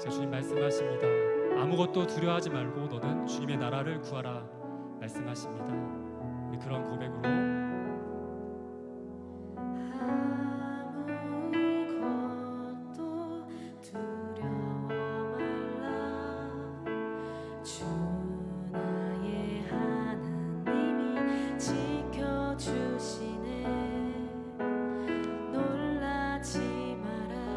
주님 말씀하십니다. 아무것도 두려워하지 말고 너는 주님의 나라를 구하라 말씀하십니다. 우리 그런 고백으로 고백하겠습니다. 아무것도 두려워 말라. 주 나의 하나님이 지켜주시네. 놀라지 마라.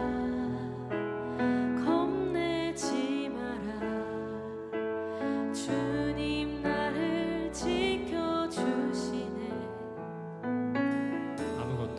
겁내지 마라. 주님 나를 지켜주시네. 아무것도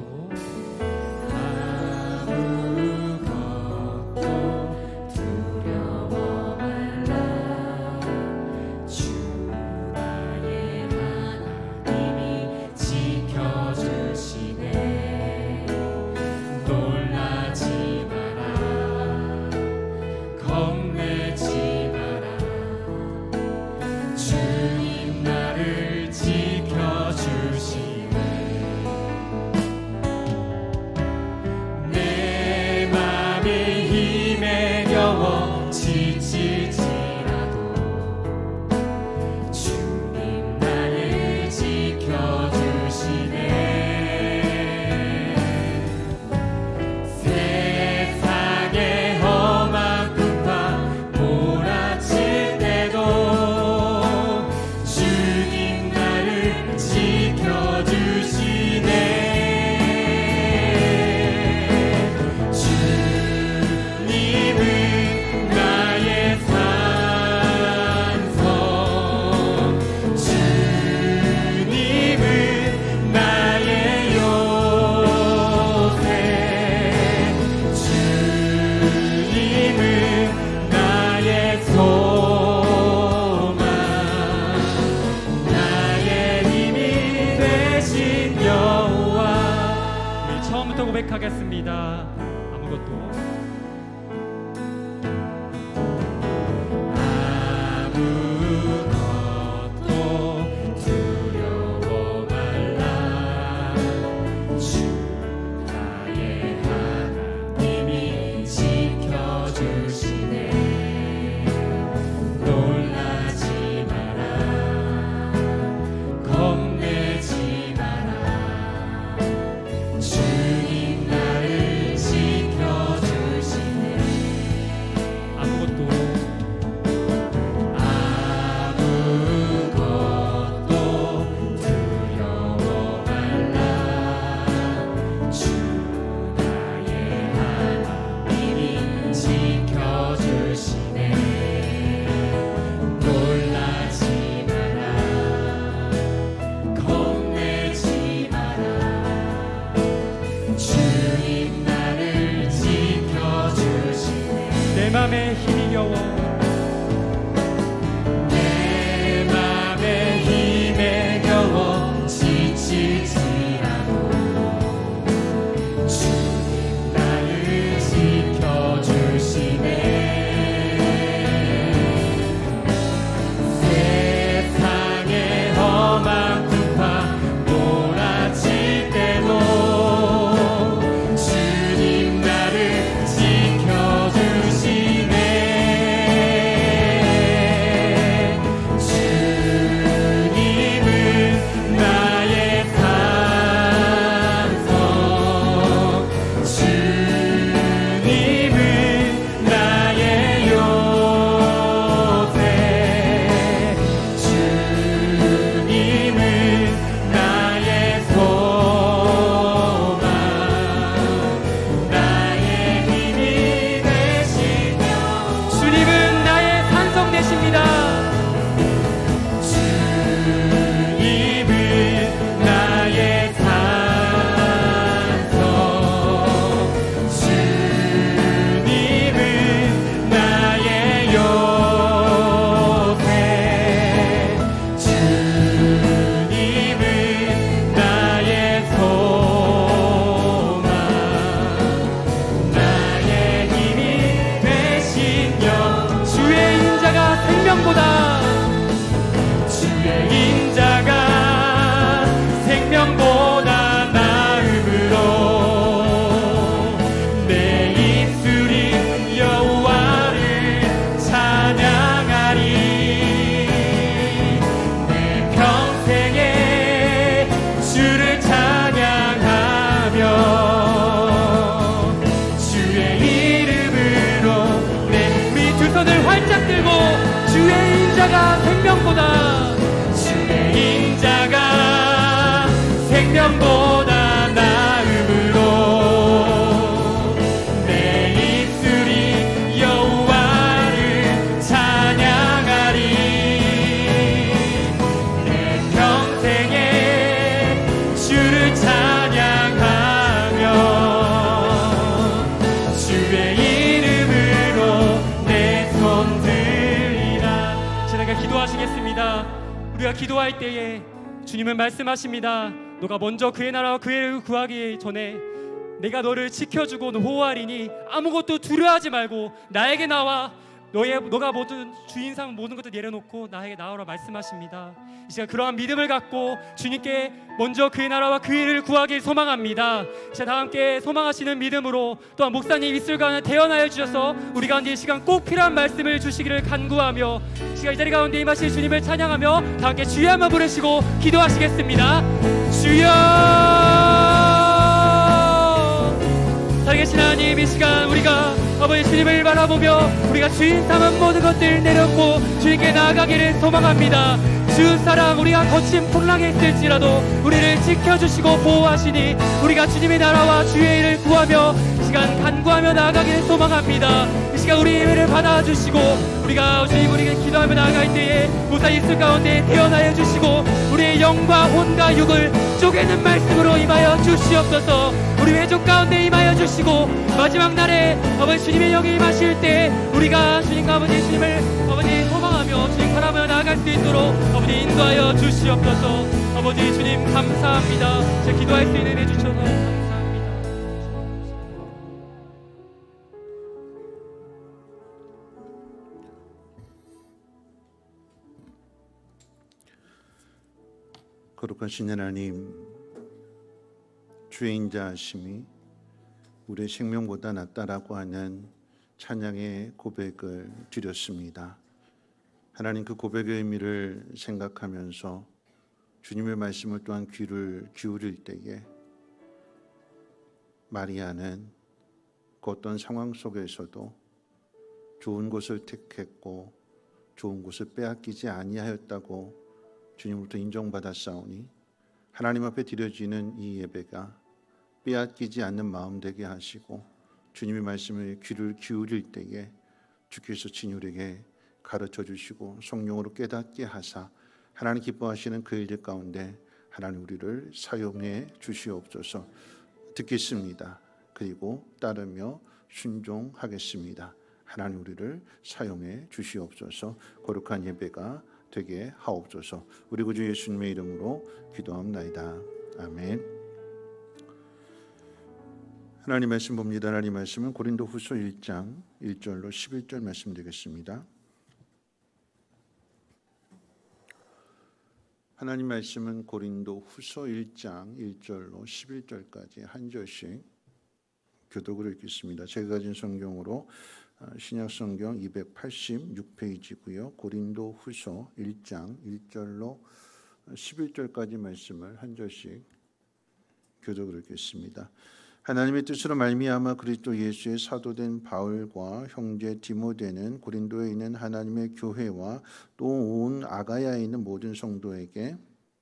두려워 말라. 주 나의 하나님이 지켜주시네. 놀라지 마라. 겁내지 마라. 주님 나를 지켜주시네. 내 맘에 힘이 겨워 내 맘에 힘에 겨워 지칠지라도 주님 나를 지켜주시네. 세상의 험한 풍파 몰아칠 때도 주님 나를 지켜주시네. 우리가 기도할 때에 주님은 말씀하십니다. 너가 먼저 그의 나라와 그의 의를 구하기 전에 내가 너를 지켜주고 보호하리니 아무것도 두려워하지 말고 나에게 나와. 너가 모든 주인상 모든 것들 내려놓고 나에게 나오라 말씀하십니다. 이 시간 그러한 믿음을 갖고 주님께 먼저 그의 나라와 그의 일을 구하길 소망합니다. 자, 다 함께 소망하시는 믿음으로 또한 목사님 입술가운데 태어나여 주셔서 우리 가운데 이 시간 꼭 필요한 말씀을 주시기를 간구하며 이 시간 이 자리 가운데 임하실 주님을 찬양하며 다 함께 주여 한번 부르시고 기도하시겠습니다. 주여! 살아계신 하나님, 이 시간 우리가 아버지 주님을 바라보며 우리가 주인 삼은 모든 것들 내려놓고 주님께 나아가기를 소망합니다. 주 사랑, 우리가 거친 풍랑에 있을지라도 우리를 지켜주시고 보호하시니 우리가 주님의 나라와 주의 일을 구하며 이 시간 간구하며 나아가기를 소망합니다. 이 시간 우리 예배를 받아주시고 우리가 주님 우리에게 기도하며 나아갈 때에 무사 입술 가운데 태어나여 주시고 우리의 영과 혼과 육을 쪼개는 말씀으로 임하여 주시옵소서. 우리 회족 가운데 임하여 주시고 마지막 날에 아버지 주님의 영이 임하실 때 우리가 주님과 아버지 주님을 아버지 소망하며 주님 바라보며 나아갈 수 있도록 아버지 인도하여 주시옵소서. 아버지 주님 감사합니다. 제 기도할 수 있는 은혜 주셔서 감사합니다. 거룩하신 하나님, 주의 인자하심이 우리의 생명보다 낫다라고 하는 찬양의 고백을 드렸습니다. 하나님, 그 고백의 의미를 생각하면서 주님의 말씀을 또한 귀를 기울일 때에 마리아는 그 어떤 상황 속에서도 좋은 곳을 택했고 좋은 곳을 빼앗기지 아니하였다고 주님으로부터 인정받았사오니 하나님 앞에 드려지는 이 예배가 빼앗기지 않는 마음 되게 하시고 주님의 말씀에 귀를 기울일 때에 주께서 친히 가르쳐 주시고 성령으로 깨닫게 하사 하나님 기뻐하시는 그 일들 가운데 하나님 우리를 사용해 주시옵소서. 듣겠습니다. 그리고 따르며 순종하겠습니다. 하나님 우리를 사용해 주시옵소서. 거룩한 예배가 되게 하옵소서. 우리 구주 예수님의 이름으로 기도합나이다. 아멘. 하나님 말씀 봅니다. 하나님 말씀은 고린도후서 1장 1절로 11절 말씀 되겠습니다. 하나님 말씀은 고린도후서 1장 1절로 11절까지 한 절씩 교독을 읽겠습니다. 제가 가진 성경으로 신약성경 286페이지고요. 고린도후서 1장 1절로 11절까지 말씀을 한 절씩 교독을 읽겠습니다. 하나님의 뜻으로 말미암아 그리스도 예수의 사도된 바울과 형제 디모데는 고린도에 있는 하나님의 교회와 또 온 아가야에 있는 모든 성도에게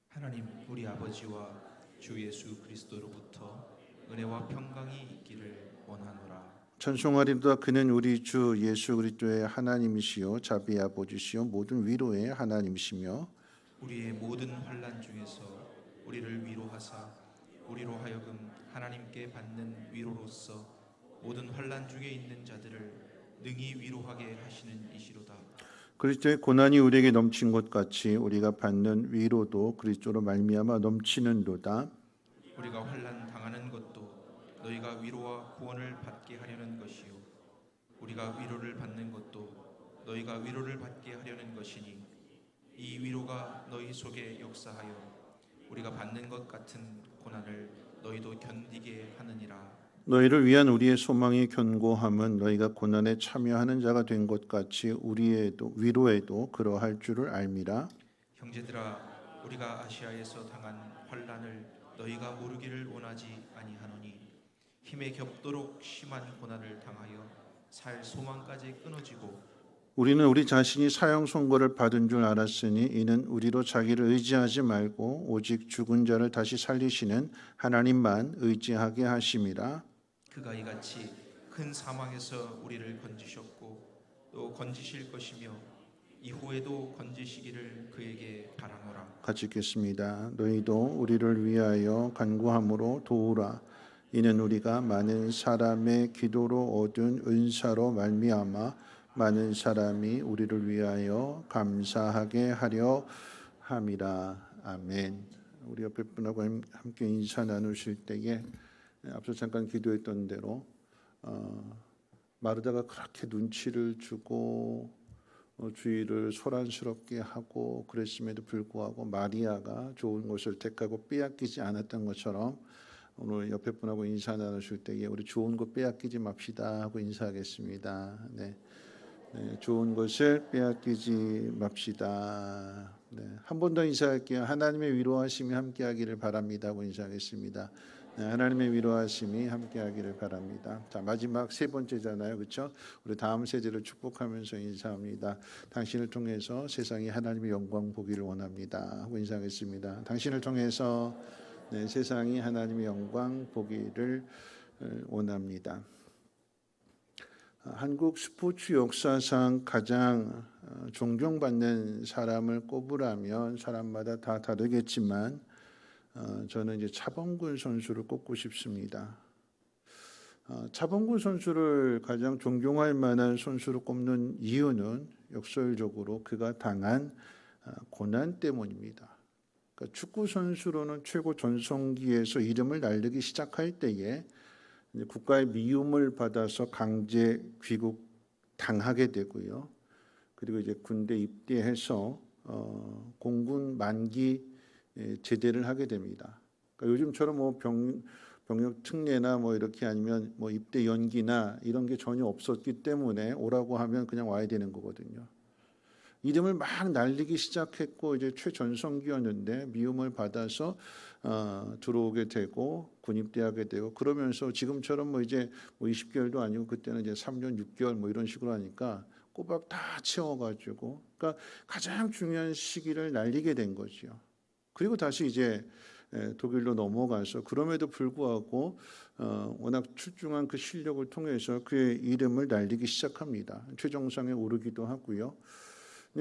하나님 우리 아버지와 주 예수 그리스도로부터 은혜와 평강이 있기를 원하노라. 찬송하리로다. 그는 우리 주 예수 그리스도의 하나님이시요 자비의 아버지시요 모든 위로의 하나님이시며 우리의 모든 환난 중에서 우리를 위로하사 우리로 하여금 하나님께 받는 위로로서 모든 환난 중에 있는 자들을 능히 위로하게 하시는 이시로다. 그리스도의 고난이 우리에게 넘친 것 같이 우리가 받는 위로도 그리스도로 말미암아 넘치는도다. 우리가 환난 당하는 것도 너희가 위로와 구원을 받게 하려는 것이요 우리가 위로를 받는 것도 너희가 위로를 받게 하려는 것이니 이 위로가 너희 속에 역사하여 우리가 받는 것 같은 고난을 너희도 견디게 하느니라. 너희를 위한 우리의 소망이 견고함은 너희가 고난에 참여하는 자가 된 것 같이 우리의 위로에도 그러할 줄을 알미라. 형제들아 우리가 아시아에서 당한 환난을 너희가 모르기를 원하지 아니하노니 힘에 겹도록 심한 고난을 당하여 살 소망까지 끊어지고 우리는 우리 자신이 사형 선고를 받은 줄 알았으니 이는 우리로 자기를 의지하지 말고 오직 죽은 자를 다시 살리시는 하나님만 의지하게 하심이라. 그가 이같이 큰 사망에서 우리를 건지셨고 또 건지실 것이며 이후에도 건지시기를 그에게 바라노라. 같이 읽겠습니다. 너희도 우리를 위하여 간구함으로 도우라. 이는 우리가 많은 사람의 기도로 얻은 은사로 말미암아 많은 사람이 우리를 위하여 감사하게 하려 함이라. 아멘. 우리 옆에 분하고 함께 인사 나누실 때에 앞서 잠깐 기도했던 대로 마르다가 그렇게 눈치를 주고 주의를 소란스럽게 하고 그랬음에도 불구하고 마리아가 좋은 것을 택하고 빼앗기지 않았던 것처럼 오늘 옆에 분하고 인사 나누실 때에 우리 좋은 것 빼앗기지 맙시다 하고 인사하겠습니다. 네, 좋은 것을 빼앗기지 맙시다. 네, 한 번 더 인사할게요. 하나님의 위로하심이 함께하기를 바랍니다 하고 인사하겠습니다. 네, 하나님의 위로하심이 함께하기를 바랍니다. 자, 마지막 세 번째잖아요, 그렇죠? 우리 다음 세대를 축복하면서 인사합니다. 당신을 통해서 세상이 하나님의 영광 보기를 원합니다 하고 인사하겠습니다. 당신을 통해서 세상이 하나님의 영광 보기를 원합니다. 한국 스포츠 역사상 가장 존경받는 사람을 꼽으라면 사람마다 다 다르겠지만 저는 이제 차범근 선수를 꼽고 싶습니다. 차범근 선수를 가장 존경할 만한 선수로 꼽는 이유는 역설적으로 그가 당한 고난 때문입니다. 그러니까 축구 선수로는 최고 전성기에서 이름을 날리기 시작할 때에 국가의 미움을 받아서 강제 귀국 당하게 되고요. 그리고 이제 군대 입대해서 공군 만기 제대를 하게 됩니다. 그러니까 요즘처럼 뭐 병역 특례나 뭐 이렇게 아니면 뭐 입대 연기나 이런 게 전혀 없었기 때문에 오라고 하면 그냥 와야 되는 거거든요. 이름을 막 날리기 시작했고 이제 최전성기였는데 미움을 받아서 들어오게 되고 군입대하게 되고 그러면서 지금처럼 뭐 이제 뭐 20개월도 아니고 그때는 이제 3년 6개월 뭐 이런 식으로 하니까 꼬박 다 채워가지고 그러니까 가장 중요한 시기를 날리게 된 거죠. 그리고 다시 이제 독일로 넘어가서 그럼에도 불구하고 워낙 출중한 그 실력을 통해서 그의 이름을 날리기 시작합니다. 최정상에 오르기도 하고요.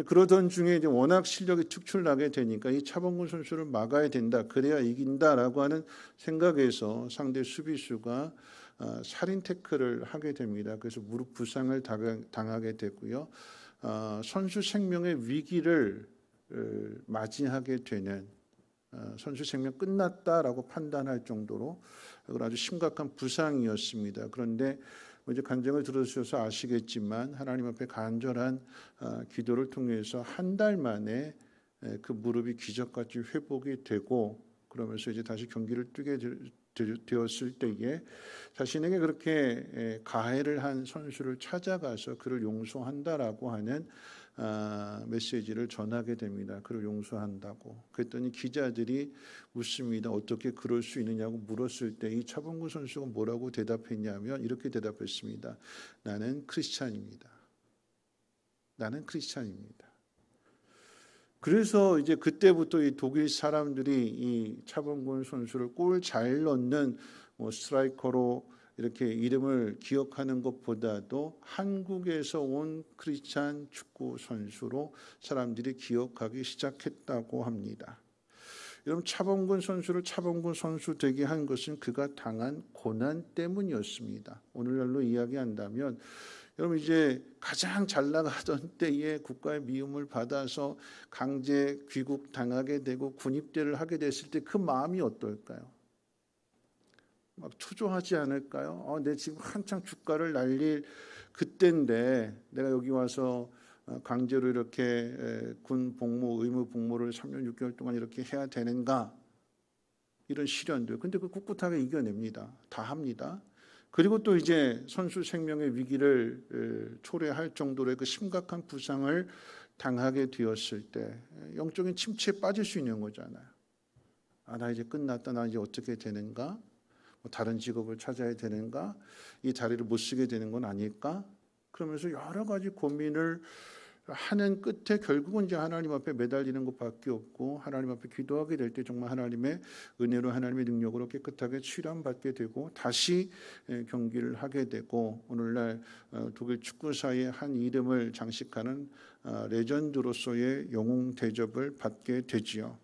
그러던 중에 이제 워낙 실력이 특출나게 되니까 이 차범근 선수를 막아야 된다, 그래야 이긴다라고 하는 생각에서 상대 수비수가 살인 태클을 하게 됩니다. 그래서 무릎 부상을 당하게 되고요. 선수 생명의 위기를 맞이하게 되는 선수 생명 끝났다라고 판단할 정도로 아주 심각한 부상이었습니다. 그런데 이제 간증을 들어주셔서 아시겠지만 하나님 앞에 간절한 기도를 통해서 한 달 만에 그 무릎이 기적같이 회복이 되고 그러면서 이제 다시 경기를 뛰게 되었을 때에 자신에게 그렇게 가해를 한 선수를 찾아가서 그를 용서한다라고 하는 메시지를 전하게 됩니다. 그를 용서한다고. 그랬더니 기자들이 묻습니다. 어떻게 그럴 수 있느냐고 물었을 때 이 차범근 선수가 뭐라고 대답했냐면 이렇게 대답했습니다. 나는 크리스찬입니다. 나는 크리스찬입니다. 그래서 이제 그때부터 이 독일 사람들이 이 차범근 선수를 골 잘 넣는 뭐 스트라이커로 이렇게 이름을 기억하는 것보다도 한국에서 온 크리스찬 축구 선수로 사람들이 기억하기 시작했다고 합니다. 여러분 차범근 선수를 차범근 선수 되게 한 것은 그가 당한 고난 때문이었습니다. 오늘날로 이야기한다면 여러분 이제 가장 잘 나가던 때에 국가의 미움을 받아서 강제 귀국 당하게 되고 군입대를 하게 됐을 때 그 마음이 어떨까요? 막 초조하지 않을까요? 내 지금 한창 주가를 날릴 그때인데 내가 여기 와서 강제로 이렇게 군 복무, 의무 복무를 3년 6개월 동안 이렇게 해야 되는가? 이런 시련들. 근데 그 꿋꿋하게 이겨냅니다. 다 합니다. 그리고 또 이제 선수 생명의 위기를 초래할 정도로의 그 심각한 부상을 당하게 되었을 때 영적인 침체에 빠질 수 있는 거잖아요. 나 이제 끝났다. 나 이제 어떻게 되는가? 다른 직업을 찾아야 되는가? 이 자리를 못 쓰게 되는 건 아닐까? 그러면서 여러 가지 고민을 하는 끝에 결국은 이제 하나님 앞에 매달리는 것밖에 없고 하나님 앞에 기도하게 될 때 정말 하나님의 은혜로 하나님의 능력으로 깨끗하게 치료받게 되고 다시 경기를 하게 되고 오늘날 독일 축구사의 한 이름을 장식하는 레전드로서의 영웅 대접을 받게 되지요.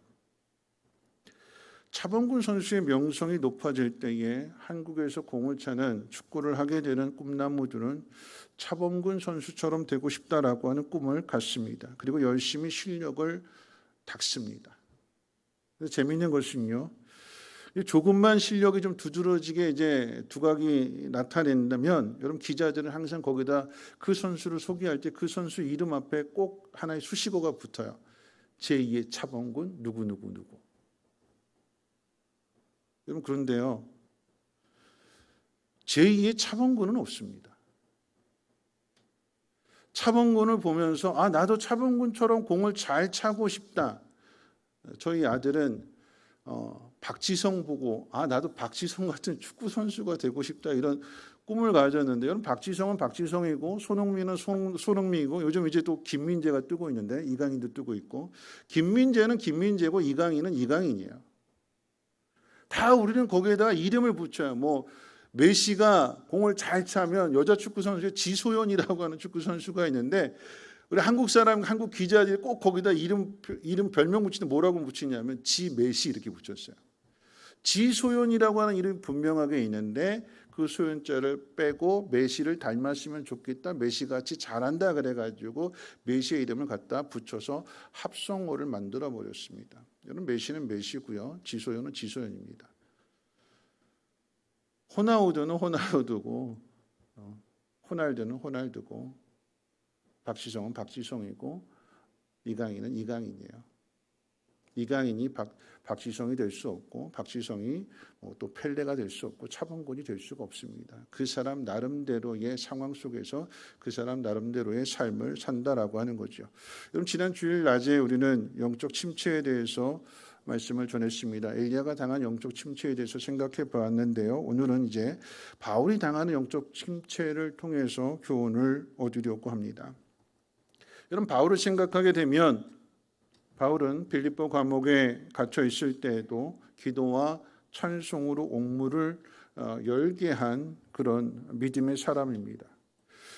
차범근 선수의 명성이 높아질 때에 한국에서 공을 차는 축구를 하게 되는 꿈나무들은 차범근 선수처럼 되고 싶다라고 하는 꿈을 갖습니다. 그리고 열심히 실력을 닥습니다. 그래서 재미있는 것은요, 조금만 실력이 좀 두드러지게 이제 두각이 나타낸다면 여러분 기자들은 항상 거기다 그 선수를 소개할 때 그 선수 이름 앞에 꼭 하나의 수식어가 붙어요. 제2의 차범근 누구누구누구. 여러분 그런데요, 제2의 차범근은 없습니다. 차범근을 보면서 나도 차범근처럼 공을 잘 차고 싶다. 저희 아들은 박지성 보고 나도 박지성 같은 축구 선수가 되고 싶다 이런 꿈을 가졌는데, 여러분 박지성은 박지성이고 손흥민은 손흥민이고 요즘 이제 또 김민재가 뜨고 있는데 이강인도 뜨고 있고, 김민재는 김민재고 이강인은 이강인이에요. 다 우리는 거기에다가 이름을 붙여요. 뭐 메시가 공을 잘 차면 여자 축구 선수에 지소연이라고 하는 축구 선수가 있는데, 우리 한국 사람, 한국 기자들이 꼭 거기다 이름 별명 붙이는데 뭐라고 붙이냐면 지메시 이렇게 붙였어요. 지소연이라고 하는 이름이 분명하게 있는데 그 소연자를 빼고 메시를 닮았으면 좋겠다, 메시같이 잘한다 그래가지고 메시의 이름을 갖다 붙여서 합성어를 만들어 버렸습니다. 여러분 메시는 메시고요, 지소연은 지소연입니다. 호나우두는 호나우두고, 호날두는 호날두고, 박지성은 박지성이고, 이강인은 이강인이에요. 이강인이 박지성이 될 수 없고, 박지성이 또 펠레가 될 수 없고, 차범근이 될 수가 없습니다. 그 사람 나름대로의 상황 속에서 그 사람 나름대로의 삶을 산다라고 하는 거죠. 여러분 지난 주일 낮에 우리는 영적 침체에 대해서 말씀을 전했습니다. 엘리야가 당한 영적 침체에 대해서 생각해 보았는데요. 오늘은 이제 바울이 당하는 영적 침체를 통해서 교훈을 얻으려고 합니다. 여러분 바울을 생각하게 되면, 바울은 빌립보 감옥에 갇혀 있을 때에도 기도와 찬송으로 옥문을 열게 한 그런 믿음의 사람입니다.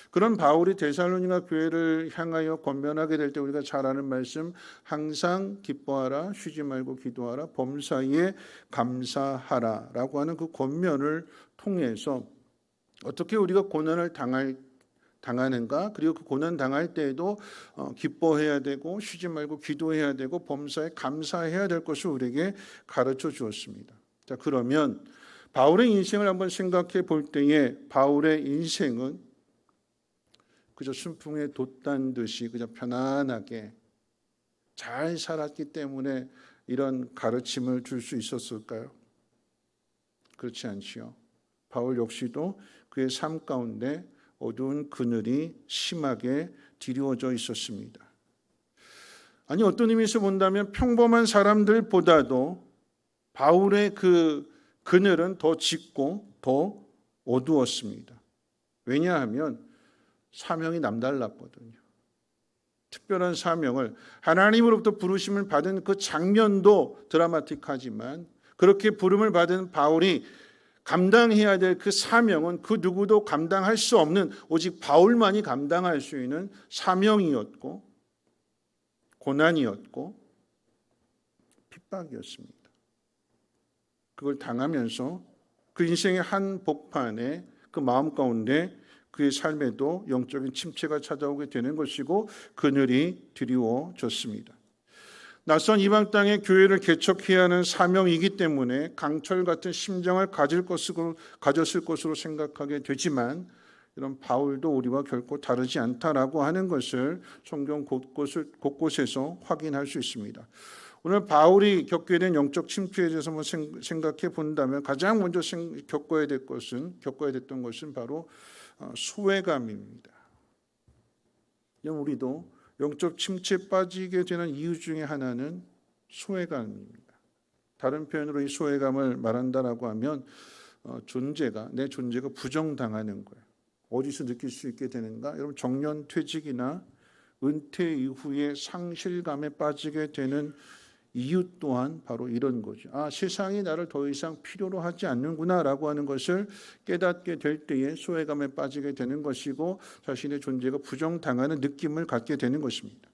그런 바울이 데살로니가 교회를 향하여 권면하게 될 때 우리가 잘 아는 말씀, 항상 기뻐하라, 쉬지 말고 기도하라, 범사에 감사하라 라고 하는 그 권면을 통해서 어떻게 우리가 고난을 당하는가, 그리고 그 고난 당할 때에도 기뻐해야 되고 쉬지 말고 기도해야 되고 범사에 감사해야 될 것을 우리에게 가르쳐 주었습니다. 자, 그러면 바울의 인생을 한번 생각해 볼 때에 바울의 인생은 그저 순풍에 돛단 듯이 그저 편안하게 잘 살았기 때문에 이런 가르침을 줄 수 있었을까요? 그렇지 않지요. 바울 역시도 그의 삶 가운데 어두운 그늘이 심하게 드리워져 있었습니다. 아니 어떤 의미에서 본다면 평범한 사람들보다도 바울의 그 그늘은 더 짙고 더 어두웠습니다. 왜냐하면 사명이 남달랐거든요. 특별한 사명을, 하나님으로부터 부르심을 받은 그 장면도 드라마틱하지만 그렇게 부름을 받은 바울이 감당해야 될 그 사명은 그 누구도 감당할 수 없는, 오직 바울만이 감당할 수 있는 사명이었고 고난이었고 핍박이었습니다. 그걸 당하면서 그 인생의 한 복판에 그 마음 가운데 그의 삶에도 영적인 침체가 찾아오게 되는 것이고 그늘이 드리워졌습니다. 낯선 이방 땅에 교회를 개척해야 하는 사명이기 때문에 강철 같은 심정을 가졌을 것으로 생각하게 되지만, 이런 바울도 우리와 결코 다르지 않다라고 하는 것을 성경 곳곳에서 확인할 수 있습니다. 오늘 바울이 겪게 된 영적 침체에 대해서 한번 생각해 본다면 가장 먼저 겪어야 됐던 것은 바로 소외감입니다. 우리도 영적 침체에 빠지게 되는 이유 중에 하나는 소외감입니다. 다른 표현으로 이 소외감을 말한다라고 하면 내 존재가 부정당하는 거예요. 어디서 느낄 수 있게 되는가? 여러분 정년 퇴직이나 은퇴 이후에 상실감에 빠지게 되는 이유 또한 바로 이런 거죠. 세상이 나를 더 이상 필요로 하지 않는구나라고 하는 것을 깨닫게 될 때에 소외감에 빠지게 되는 것이고 자신의 존재가 부정당하는 느낌을 갖게 되는 것입니다.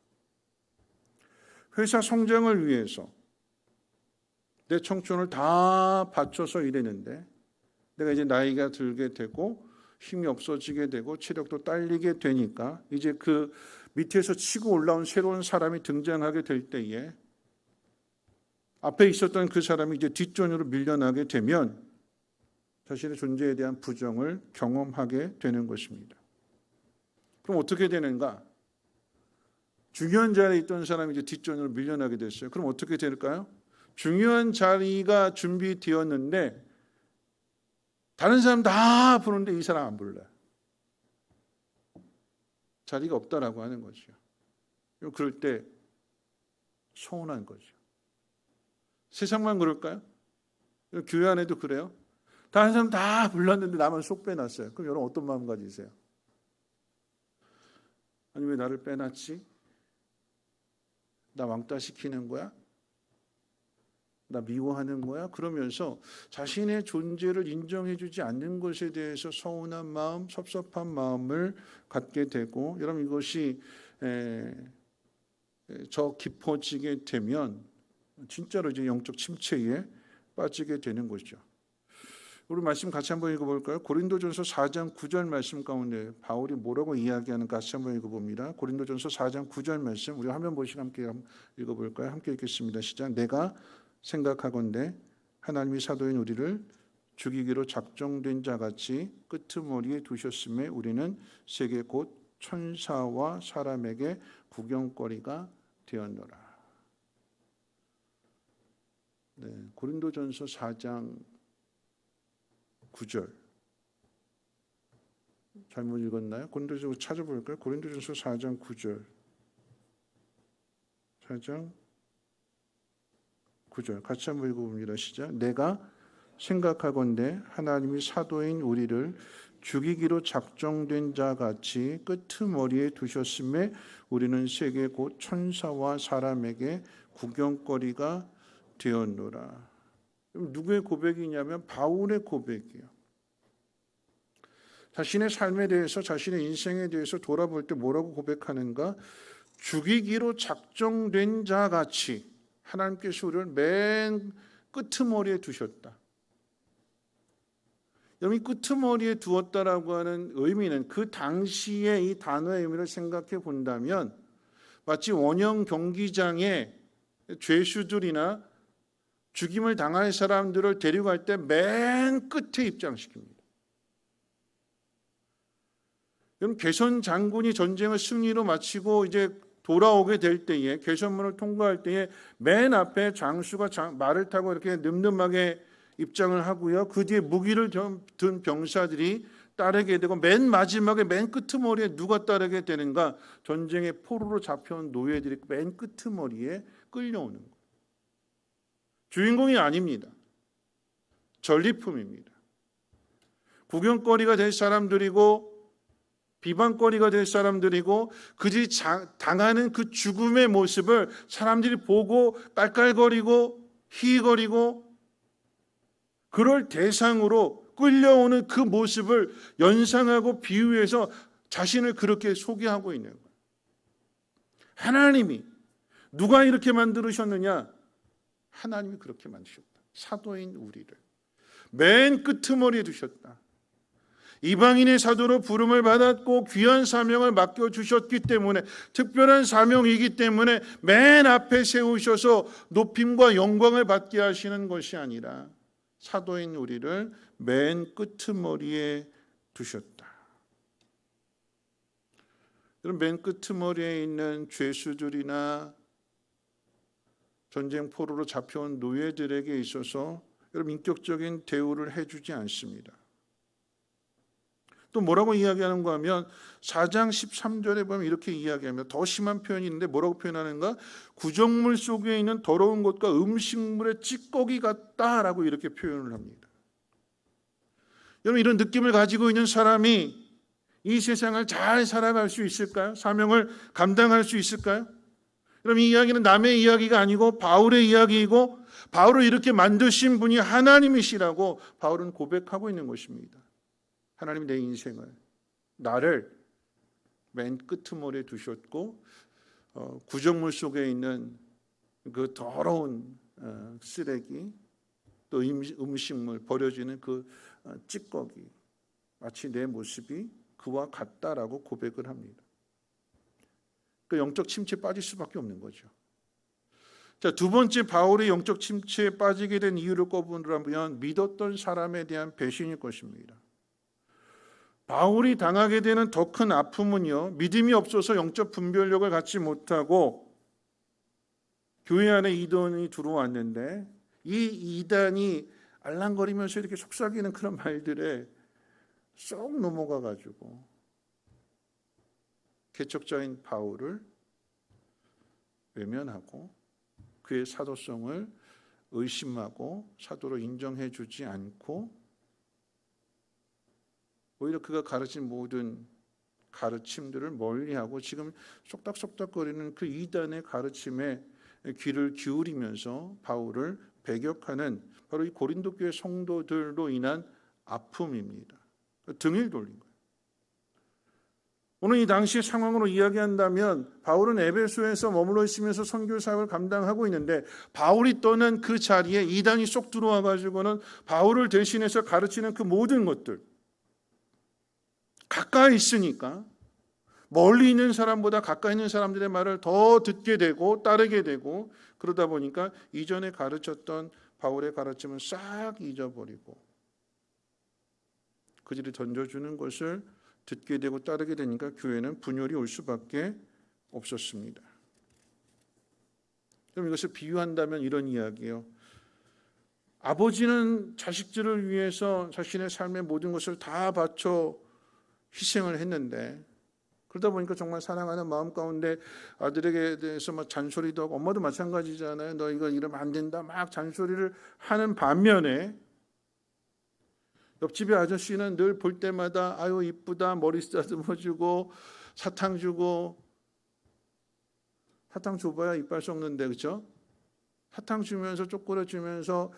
회사 성장을 위해서 내 청춘을 다 바쳐서 일했는데 내가 이제 나이가 들게 되고 힘이 없어지게 되고 체력도 딸리게 되니까 이제 그 밑에서 치고 올라온 새로운 사람이 등장하게 될 때에 앞에 있었던 그 사람이 이제 뒷전으로 밀려나게 되면 자신의 존재에 대한 부정을 경험하게 되는 것입니다. 그럼 어떻게 되는가? 중요한 자리에 있던 사람이 이제 뒷전으로 밀려나게 됐어요. 그럼 어떻게 될까요? 중요한 자리가 준비되었는데 다른 사람 다 부르는데 이 사람 안 불러요. 자리가 없다라고 하는 거죠. 그럴 때 서운한 거죠. 세상만 그럴까요? 교회 안에도 그래요? 다른 사람 다 불렀는데 나만 쏙 빼놨어요. 그럼 여러분 어떤 마음 가지세요? 아니 왜 나를 빼놨지? 나 왕따 시키는 거야? 나 미워하는 거야? 그러면서 자신의 존재를 인정해주지 않는 것에 대해서 서운한 마음, 섭섭한 마음을 갖게 되고, 여러분 이것이 저 깊어지게 되면 진짜로 이제 영적 침체에 빠지게 되는 것이죠. 우리 말씀 같이 한번 읽어볼까요? 고린도전서 4장 9절 말씀 가운데 바울이 뭐라고 이야기하는가 같이 한번 읽어봅니다. 고린도전서 4장 9절 말씀 우리 화면 보시고 함께 읽어볼까요? 함께 읽겠습니다. 시작. 내가 생각하건대 하나님이 사도인 우리를 죽이기로 작정된 자같이 끄트머리에 두셨음에 우리는 세계 곧 천사와 사람에게 구경거리가 되었노라. 네, 고린도전서 4장 9절 잘못 읽었나요? 고린도전서 찾아볼까요? 고린도전서 4장 9절 4장 9절 같이 한번 읽어봅니다. 시작. 내가 생각하건대 하나님이 사도인 우리를 죽이기로 작정된 자같이 끄트머리에 두셨음에 우리는 세계 곧 천사와 사람에게 구경거리가 되었노라. 누구의 고백이냐면 바울의 고백이에요. 자신의 삶에 대해서, 자신의 인생에 대해서 돌아볼 때 뭐라고 고백하는가? 죽이기로 작정된 자같이 하나님께서 우리를 맨 끄트머리에 두셨다. 여러분, 이 끄트머리에 두었다라고 하는 의미는 그 당시의 이 단어의 의미를 생각해 본다면 마치 원형 경기장에 죄수들이나 죽임을 당할 사람들을 데려갈 때 맨 끝에 입장시킵니다. 그럼 개선 장군이 전쟁을 승리로 마치고 이제 돌아오게 될 때에 개선문을 통과할 때에 맨 앞에 장수가 말을 타고 이렇게 늠름하게 입장을 하고요. 그 뒤에 무기를 든 병사들이 따르게 되고 맨 마지막에 맨 끄트머리에 누가 따르게 되는가? 전쟁의 포로로 잡혀온 노예들이 맨 끄트머리에 끌려오는 거예요. 주인공이 아닙니다. 전리품입니다. 구경거리가 될 사람들이고 비방거리가 될 사람들이고 그들이 당하는 그 죽음의 모습을 사람들이 보고 깔깔거리고 희거리고 그럴 대상으로 끌려오는 그 모습을 연상하고 비유해서 자신을 그렇게 소개하고 있는 거예요. 하나님이 누가 이렇게 만들으셨느냐? 하나님이 그렇게 만드셨다. 사도인 우리를 맨 끄트머리에 두셨다. 이방인의 사도로 부름을 받았고 귀한 사명을 맡겨주셨기 때문에 특별한 사명이기 때문에 맨 앞에 세우셔서 높임과 영광을 받게 하시는 것이 아니라 사도인 우리를 맨 끄트머리에 두셨다. 여러분, 맨 끄트머리에 있는 죄수들이나 전쟁 포로로 잡혀온 노예들에게 있어서 여러분 인격적인 대우를 해주지 않습니다. 또 뭐라고 이야기하는가 하면 4장 13절에 보면 이렇게 이야기합니다. 더 심한 표현이 있는데 뭐라고 표현하는가? 구정물 속에 있는 더러운 것과 음식물의 찌꺼기 같다라고 이렇게 표현을 합니다. 여러분, 이런 느낌을 가지고 있는 사람이 이 세상을 잘 살아갈 수 있을까요? 사명을 감당할 수 있을까요? 여러분, 이 이야기는 남의 이야기가 아니고 바울의 이야기이고 바울을 이렇게 만드신 분이 하나님이시라고 바울은 고백하고 있는 것입니다. 하나님이 내 인생을, 나를 맨 끄트머리에 두셨고 구정물 속에 있는 그 더러운 쓰레기 또 음식물 버려지는 그 찌꺼기 마치 내 모습이 그와 같다라고 고백을 합니다. 그 영적 침체에 빠질 수밖에 없는 거죠. 자, 두 번째 바울의 영적 침체에 빠지게 된 이유를 꼽으라면 믿었던 사람에 대한 배신일 것입니다. 바울이 당하게 되는 더 큰 아픔은요, 믿음이 없어서 영적 분별력을 갖지 못하고 교회 안에 이단이 들어왔는데 이 이단이 알랑거리면서 이렇게 속삭이는 그런 말들에 쏙 넘어가 가지고 개척자인 바울을 외면하고 그의 사도성을 의심하고 사도로 인정해 주지 않고 오히려 그가 가르친 모든 가르침들을 멀리하고 지금 속닥속닥거리는 그 이단의 가르침에 귀를 기울이면서 바울을 배격하는 바로 이 고린도 교회 성도들로 인한 아픔입니다. 등을 돌린 거예요. 오늘 이 당시의 상황으로 이야기한다면 바울은 에베소에서 머물러 있으면서 선교 사역을 감당하고 있는데 바울이 떠난 그 자리에 이단이 쏙 들어와 가지고는 바울을 대신해서 가르치는 그 모든 것들 가까이 있으니까 멀리 있는 사람보다 가까이 있는 사람들의 말을 더 듣게 되고 따르게 되고 그러다 보니까 이전에 가르쳤던 바울의 가르침은 싹 잊어버리고 그들이 던져주는 것을 듣게 되고 따르게 되니까 교회는 분열이 올 수밖에 없었습니다. 그럼 이것을 비유한다면 이런 이야기예요. 아버지는 자식들을 위해서 자신의 삶의 모든 것을 다 바쳐 희생을 했는데 그러다 보니까 정말 사랑하는 마음 가운데 아들에게 대해서 막 잔소리도 하고 엄마도 마찬가지잖아요. 너 이거 이러면 안 된다 막 잔소리를 하는 반면에 옆집의 아저씨는 늘 볼 때마다 아유 이쁘다 머리 쓰다듬어주고 사탕 주고 사탕 줘봐야 이빨 썩는데 그렇죠? 사탕 주면서 쪼꼬려 주면서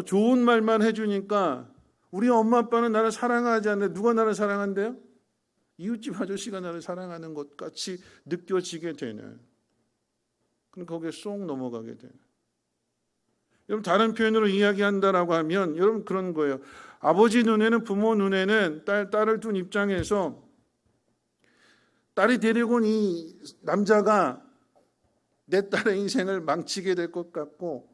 좋은 말만 해주니까 우리 엄마 아빠는 나를 사랑하지 않는데 누가 나를 사랑한대요? 이웃집 아저씨가 나를 사랑하는 것 같이 느껴지게 되는 그럼 거기에 쏙 넘어가게 되는 여러분 다른 표현으로 이야기한다라고 하면 여러분 그런 거예요. 아버지 눈에는 부모 눈에는 딸을 둔 입장에서 딸이 데리고 온 이 남자가 내 딸의 인생을 망치게 될 것 같고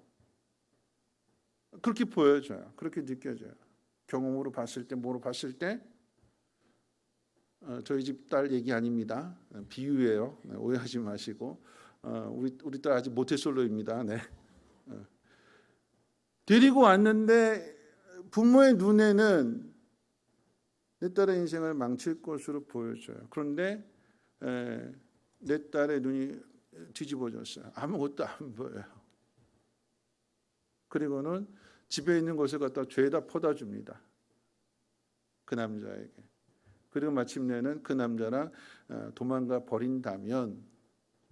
그렇게 보여져요. 그렇게 느껴져요. 경험으로 봤을 때 뭐로 봤을 때 저희 집 딸 얘기 아닙니다. 비유예요. 오해하지 마시고 우리 딸 아직 모태솔로입니다. 네. 데리고 왔는데 부모의 눈에는 내 딸의 인생을 망칠 것으로 보여져요. 그런데 내 딸의 눈이 뒤집어졌어요. 아무것도 안 보여요. 그리고는 집에 있는 것을 갖다 죄다 퍼다 줍니다. 그 남자에게. 그리고 마침내는 그 남자랑 도망가 버린다면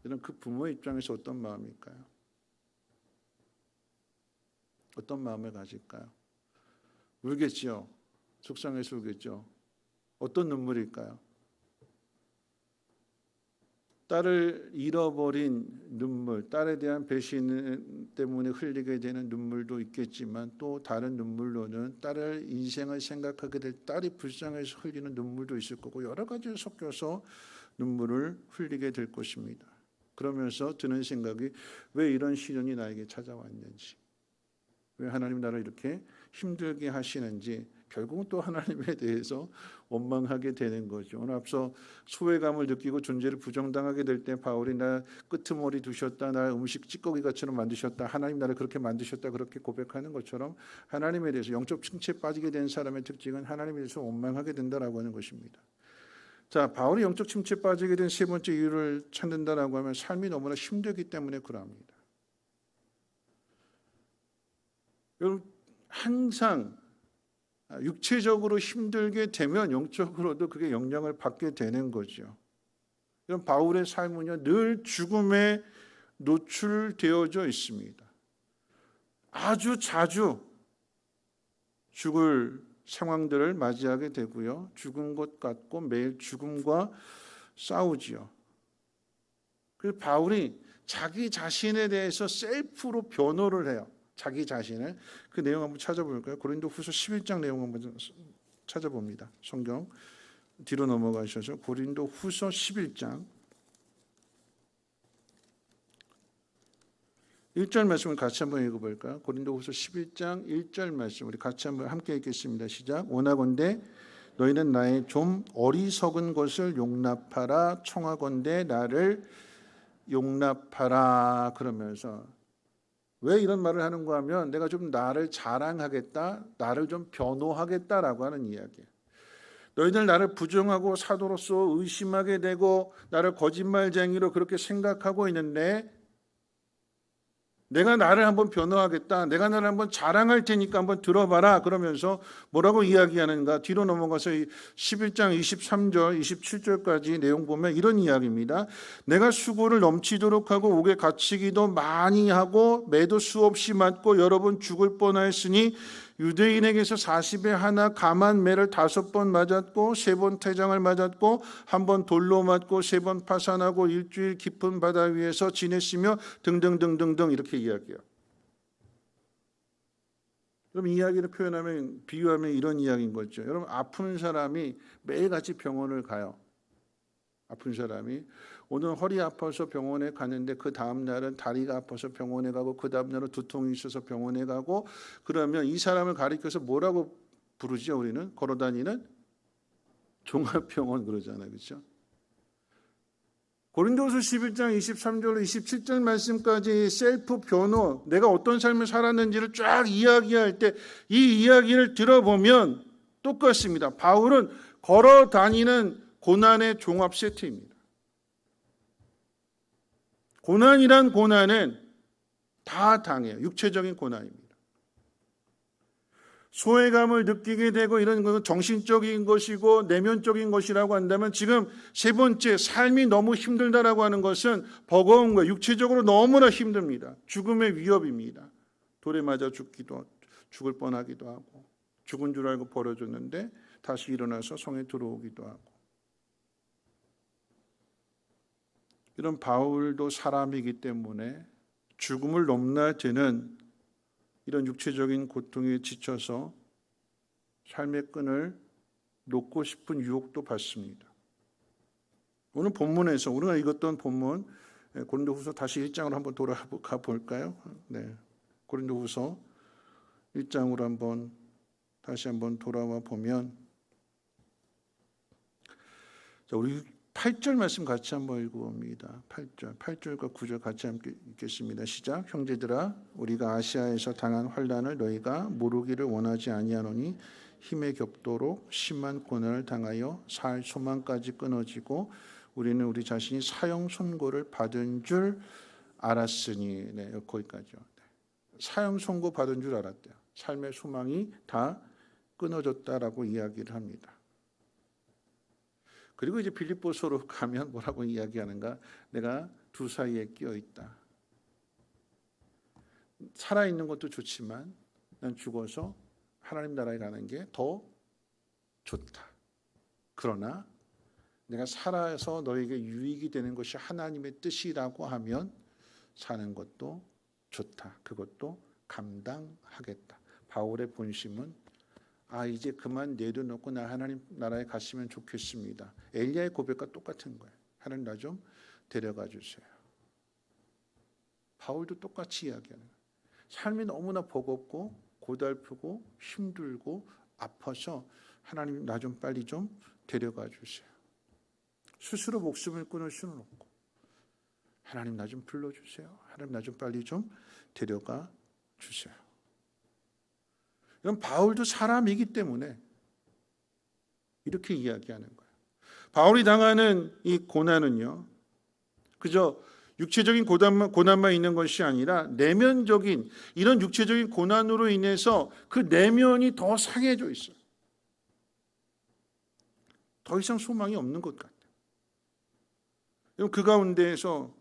이런 그 부모의 입장에서 어떤 마음일까요? 어떤 마음을 가질까요? 울겠지요. 속상해서 울겠죠. 어떤 눈물일까요? 딸을 잃어버린 눈물, 딸에 대한 배신 때문에 흘리게 되는 눈물도 있겠지만 또 다른 눈물로는 딸의 인생을 생각하게 될 딸이 불쌍해서 흘리는 눈물도 있을 거고 여러 가지 섞여서 눈물을 흘리게 될 것입니다. 그러면서 드는 생각이 왜 이런 시련이 나에게 찾아왔는지 왜 하나님 나를 이렇게 힘들게 하시는지 결국은 또 하나님에 대해서 원망하게 되는 거죠. 오늘 앞서 소외감을 느끼고 존재를 부정당하게 될 때 바울이 나 끄트머리 두셨다. 나 음식 찌꺼기같이처럼 만드셨다. 하나님 나를 그렇게 만드셨다. 그렇게 고백하는 것처럼 하나님에 대해서 영적 침체에 빠지게 된 사람의 특징은 하나님에 대해서 원망하게 된다라고 하는 것입니다. 자, 바울이 영적 침체에 빠지게 된 세 번째 이유를 찾는다라고 하면 삶이 너무나 힘들기 때문에 그럽니다. 여러분 항상 육체적으로 힘들게 되면 영적으로도 그게 영향을 받게 되는 거죠. 이런 바울의 삶은요 늘 죽음에 노출되어져 있습니다. 아주 자주 죽을 상황들을 맞이하게 되고요. 죽은 것 같고 매일 죽음과 싸우지요. 그래서 바울이 자기 자신에 대해서 셀프로 변호를 해요. 자기 자신을 그 내용 한번 찾아볼까요? 고린도후서 11장 내용 한번 찾아봅니다. 성경 뒤로 넘어가셔서 고린도후서 11장 1절 말씀을 같이 한번 읽어볼까요? 고린도후서 11장 1절 말씀 우리 같이 한번 함께 읽겠습니다. 시작. 원하건대 너희는 나의 좀 어리석은 것을 용납하라. 청하건대 나를 용납하라. 그러면서 왜 이런 말을 하는가 하면 내가 좀 나를 자랑하겠다, 나를 좀 변호하겠다라고 하는 이야기예요. 너희들 나를 부정하고 사도로서 의심하게 되고 나를 거짓말쟁이로 그렇게 생각하고 있는데 내가 나를 한번 변호하겠다, 내가 나를 한번 자랑할 테니까 한번 들어봐라. 그러면서 뭐라고 이야기하는가? 뒤로 넘어가서 11장 23절 27절까지 내용 보면 이런 이야기입니다. 내가 수고를 넘치도록 하고 옥에 갇히기도 많이 하고 매도 수없이 맞고 여러 번 죽을 뻔하였으니 유대인에게서 40에 하나 감한 매를 5번 맞았고 3번 태장을 맞았고 1번 돌로 맞고 3번 파산하고 일주일 깊은 바다 위에서 지냈으며 등등등등등 이렇게 이야기해요. 그럼 이야기를 표현하면 비유하면 이런 이야기인 거죠. 여러분 아픈 사람이 매일같이 병원을 가요. 아픈 사람이 오늘 허리 아파서 병원에 가는데 그 다음 날은 다리가 아파서 병원에 가고 그 다음 날은 두통이 있어서 병원에 가고 그러면 이 사람을 가리켜서 뭐라고 부르죠? 우리는 걸어다니는 종합병원 그러잖아요. 그렇죠? 고린도후서 11장 23절로 27절 말씀까지 셀프 변호, 내가 어떤 삶을 살았는지를 쫙 이야기할 때 이 이야기를 들어보면 똑같습니다. 바울은 걸어다니는 고난의 종합 세트입니다. 고난이란 고난은 다 당해요. 육체적인 고난입니다. 소외감을 느끼게 되고 이런 것은 정신적인 것이고 내면적인 것이라고 한다면 지금 세 번째 삶이 너무 힘들다라고 하는 것은 버거운 거예요. 육체적으로 너무나 힘듭니다. 죽음의 위협입니다. 돌에 맞아 죽을 뻔하기도 하고 죽은 줄 알고 버려졌는데 다시 일어나서 성에 들어오기도 하고 이런 바울도 사람이기 때문에 죽음을 넘나드는 이런 육체적인 고통에 지쳐서 삶의 끈을 놓고 싶은 유혹도 받습니다. 오늘 본문에서 우리가 읽었던 본문 고린도후서 다시 1장으로 한번 돌아가 볼까요? 네, 고린도후서 1장으로 한번 다시 한번 돌아와 보면 자, 우리 8절 말씀 같이 한번 읽어봅니다. 8절과 9절 같이 함께 읽겠습니다. 시작. 형제들아 우리가 아시아에서 당한 환난을 너희가 모르기를 원하지 아니하노니 힘에 겹도록 심한 고난을 당하여 살 소망까지 끊어지고 우리는 우리 자신이 사형 선고를 받은 줄 알았으니 네, 거기까지요. 사형 선고 받은 줄 알았대요. 삶의 소망이 다 끊어졌다라고 이야기를 합니다. 그리고 이제 빌립보서로 가면 뭐라고 이야기하는가? 내가 두 사이에 끼어 있다. 살아있는 것도 좋지만 난 죽어서 하나님 나라에 가는 게 더 좋다. 그러나 내가 살아서 너에게 유익이 되는 것이 하나님의 뜻이라고 하면 사는 것도 좋다. 그것도 감당하겠다. 바울의 본심은 이제 그만 내려놓고 나 하나님 나라에 갔으면 좋겠습니다. 엘리야의 고백과 똑같은 거예요. 하나님 나 좀 데려가 주세요. 바울도 똑같이 이야기하는 거예요. 삶이 너무나 버겁고 고달프고 힘들고 아파서 하나님 나 좀 빨리 좀 데려가 주세요. 스스로 목숨을 끊을 수는 없고 하나님 나 좀 불러주세요. 하나님 나 좀 빨리 좀 데려가 주세요. 이건 바울도 사람이기 때문에 이렇게 이야기하는 거예요. 바울이 당하는 이 고난은요, 그저 육체적인 고난만 있는 것이 아니라 내면적인 이런 육체적인 고난으로 인해서 그 내면이 더 상해져 있어요. 더 이상 소망이 없는 것 같아요. 그 가운데에서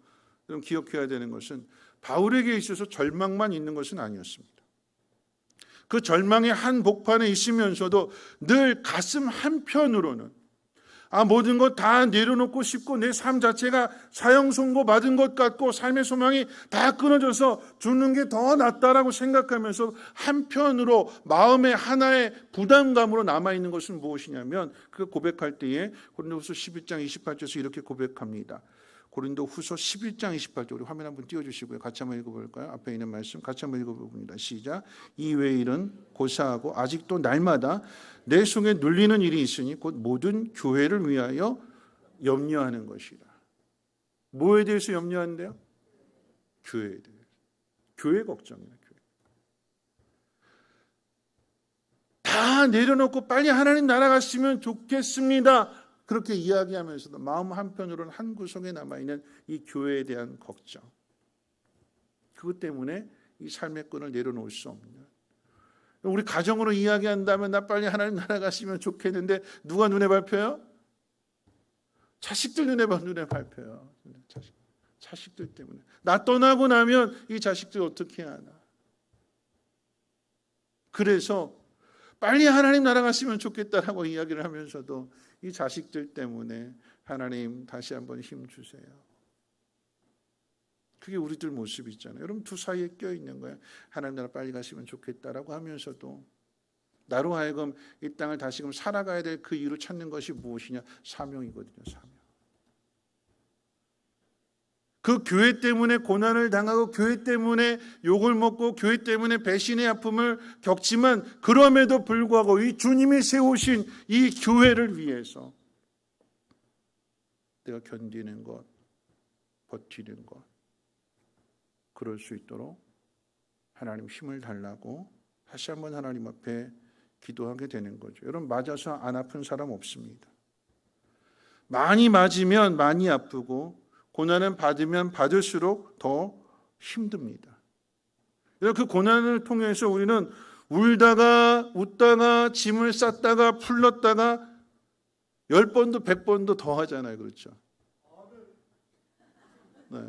기억해야 되는 것은 바울에게 있어서 절망만 있는 것은 아니었습니다. 그 절망의 한복판에 있으면서도 늘 가슴 한편으로는 모든 것 다 내려놓고 싶고 내 삶 자체가 사형 선고 받은 것 같고 삶의 소망이 다 끊어져서 죽는 게 더 낫다라고 생각하면서 한편으로 마음의 하나의 부담감으로 남아있는 것은 무엇이냐면 그 고백할 때에 고린도후서 11장 28절에서 이렇게 고백합니다. 고린도 후서 11장 28절 우리 화면 한번 띄워주시고요. 같이 한번 읽어볼까요? 앞에 있는 말씀 같이 한번 읽어봅니다. 시작. 이 외의 일은 고사하고 아직도 날마다 내 속에 눌리는 일이 있으니 곧 모든 교회를 위하여 염려하는 것이라. 뭐에 대해서 염려한대요? 교회에 대해서. 교회 걱정이에요. 교회. 다 내려놓고 빨리 하나님 나라 갔으면 좋겠습니다. 그렇게 이야기하면서도 마음 한편으로는 한 구석에 남아있는 이 교회에 대한 걱정. 그것 때문에 이 삶의 끈을 내려놓을 수 없는. 우리 가정으로 이야기한다면 나 빨리 하나님 나라 갔으면 좋겠는데 누가 눈에 밟혀요? 자식들 눈에 밟혀요. 자식들 때문에. 나 떠나고 나면 이 자식들 어떻게 하나. 그래서 빨리 하나님 나라 갔으면 좋겠다라고 이야기를 하면서도 이 자식들 때문에 하나님 다시 한번 힘 주세요. 그게 우리들 모습이잖아요. 여러분 두 사이에 껴있는 거예요. 하나님 나라 빨리 갔으면 좋겠다라고 하면서도 나로 하여금 이 땅을 다시금 살아가야 될 그 이유를 찾는 것이 무엇이냐? 사명이거든요. 사명. 그 교회 때문에 고난을 당하고 교회 때문에 욕을 먹고 교회 때문에 배신의 아픔을 겪지만 그럼에도 불구하고 이 주님이 세우신 이 교회를 위해서 내가 견디는 것, 버티는 것 그럴 수 있도록 하나님 힘을 달라고 다시 한번 하나님 앞에 기도하게 되는 거죠. 여러분 맞아서 안 아픈 사람 없습니다. 많이 맞으면 많이 아프고 고난은 받으면 받을수록 더 힘듭니다. 그 고난을 통해서 우리는 울다가 웃다가 짐을 쌌다가 풀렀다가 10번도 100번도 더 하잖아요. 그렇죠? 네.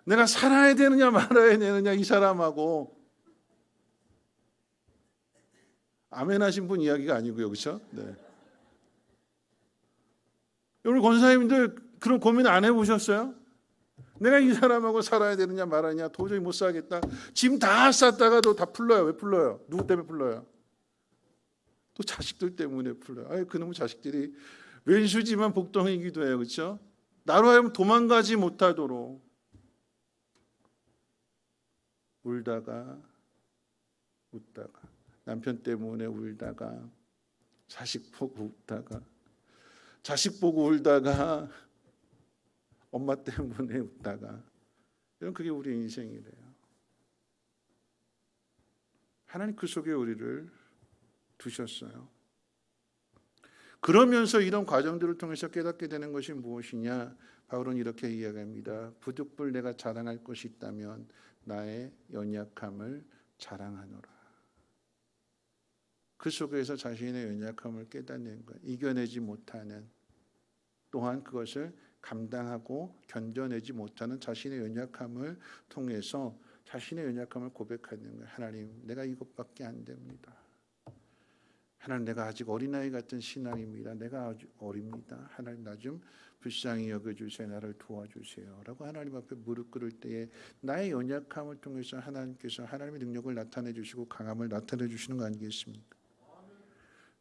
내가 살아야 되느냐 말아야 되느냐 이 사람하고 아멘 하신 분 이야기가 아니고요. 그렇죠? 네. 우리 권사님들 그런 고민 안 해보셨어요? 내가 이 사람하고 살아야 되느냐 말아야 도저히 못 살겠다. 짐 다 쌌다가도 다 풀러요. 왜 풀러요? 누구 때문에 풀러요? 또 자식들 때문에 풀러요. 아유, 그놈의 자식들이 왼수지만 복덩이기도 해요. 그렇죠? 나로 하여금 도망가지 못하도록 울다가 웃다가 남편 때문에 울다가 자식 보고 웃다가 자식 보고 울다가 엄마 때문에 웃다가 이런 그게 우리 인생이래요. 하나님 그 속에 우리를 두셨어요. 그러면서 이런 과정들을 통해서 깨닫게 되는 것이 무엇이냐? 바울은 이렇게 이야기합니다. 부득불 내가 자랑할 것이 있다면 나의 연약함을 자랑하노라. 그 속에서 자신의 연약함을 깨닫는 것, 이겨내지 못하는 또한 그것을 감당하고 견뎌내지 못하는 자신의 연약함을 통해서 자신의 연약함을 고백하는 거예요. 하나님, 내가 이것밖에 안 됩니다. 하나님, 내가 아직 어린아이 같은 신앙입니다. 내가 아주 어립니다. 하나님, 나 좀 불쌍히 여겨주세요. 나를 도와주세요. 라고 하나님 앞에 무릎 꿇을 때에 나의 연약함을 통해서 하나님께서 하나님의 능력을 나타내 주시고 강함을 나타내 주시는 거 아니겠습니까?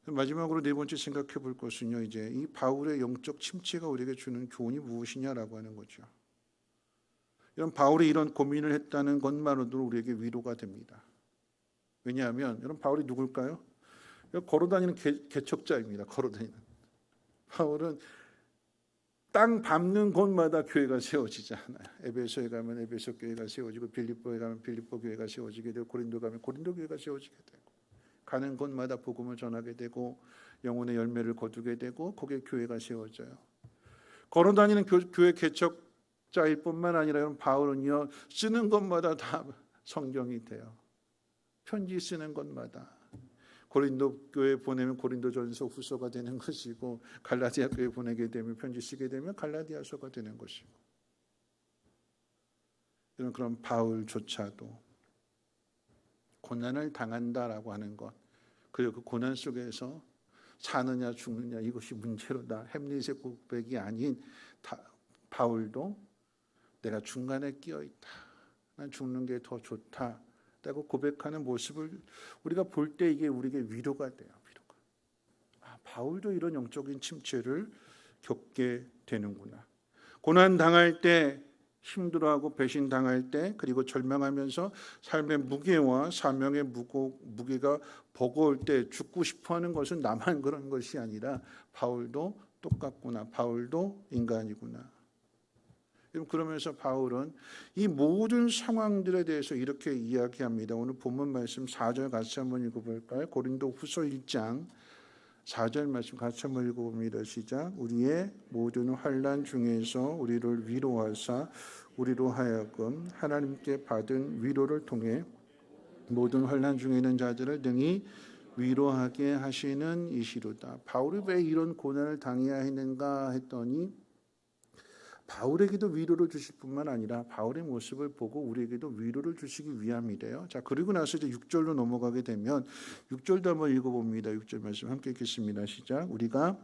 마지막으로 네 번째 생각해 볼 것은요, 이제 이 바울의 영적 침체가 우리에게 주는 교훈이 무엇이냐라고 하는 거죠. 이런 바울이 이런 고민을 했다는 것만으로도 우리에게 위로가 됩니다. 왜냐하면 여러분 바울이 누굴까요? 걸어다니는 개척자입니다. 걸어다니는 바울은 땅 밟는 곳마다 교회가 세워지잖아요. 에베소에 가면 에베소 교회가 세워지고 빌립보에 가면 빌립보 교회가 세워지게 되고 고린도 가면 고린도 교회가 세워지게 되고 가는 곳마다 복음을 전하게 되고 영혼의 열매를 거두게 되고 거기에 교회가 세워져요. 걸어다니는 교회 개척자일 뿐만 아니라 바울은요 쓰는 것마다 다 성경이 돼요. 편지 쓰는 것마다 고린도 교회 보내면 고린도전서 후서가 되는 것이고 갈라디아 교회 보내게 되면 편지 쓰게 되면 갈라디아서가 되는 것이고 이런 그런 바울조차도 고난을 당한다라고 하는 것 그리고 그 고난 속에서 사느냐 죽느냐 이것이 문제로다. 햄릿의 고백이 아닌 바울도 내가 중간에 끼어있다. 난 죽는 게 더 좋다. 라고 고백하는 모습을 우리가 볼 때 이게 우리에게 위로가 돼요. 위로가. 바울도 이런 영적인 침체를 겪게 되는구나. 고난 당할 때, 힘들어하고 배신 당할 때, 그리고 절망하면서 삶의 무게와 사명의 무게가 버거울 때 죽고 싶어하는 것은 나만 그런 것이 아니라 바울도 똑같구나. 바울도 인간이구나. 그러면서 바울은 이 모든 상황들에 대해서 이렇게 이야기합니다. 오늘 본문 말씀 4절 같이 한번 읽어볼까요? 고린도 후서 1장 4절 말씀 같이 한번 읽어봅니다. 시작. 우리의 모든 환난 중에서 우리를 위로하사 우리로 하여금 하나님께 받은 위로를 통해 모든 환난 중에 있는 자들을 능히 위로하게 하시는 이시로다. 바울이 왜 이런 고난을 당해야 했는가 했더니 바울에게도 위로를 주실 뿐만 아니라 바울의 모습을 보고 우리에게도 위로를 주시기 위함이래요. 자, 그리고 나서 이제 6절로 넘어가게 되면 6절도 한번 읽어봅니다. 6절 말씀 함께 읽겠습니다. 시작. 우리가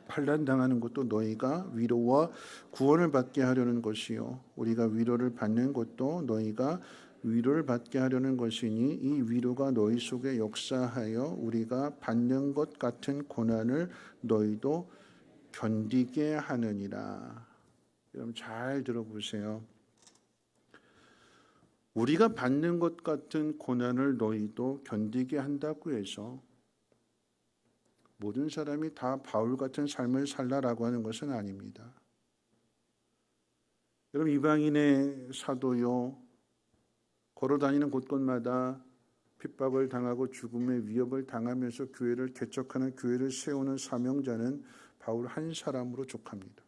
환난 당하는 것도 너희가 위로와 구원을 받게 하려는 것이요 우리가 위로를 받는 것도 너희가 위로를 받게 하려는 것이니 이 위로가 너희 속에 역사하여 우리가 받는 것 같은 고난을 너희도 견디게 하느니라. 여러분 잘 들어보세요. 우리가 받는 것 같은 고난을 너희도 견디게 한다고 해서 모든 사람이 다 바울 같은 삶을 살라라고 하는 것은 아닙니다. 여러분 이방인의 사도요 걸어다니는 곳곳마다 핍박을 당하고 죽음의 위협을 당하면서 교회를 개척하는 교회를 세우는 사명자는 바울 한 사람으로 족합니다.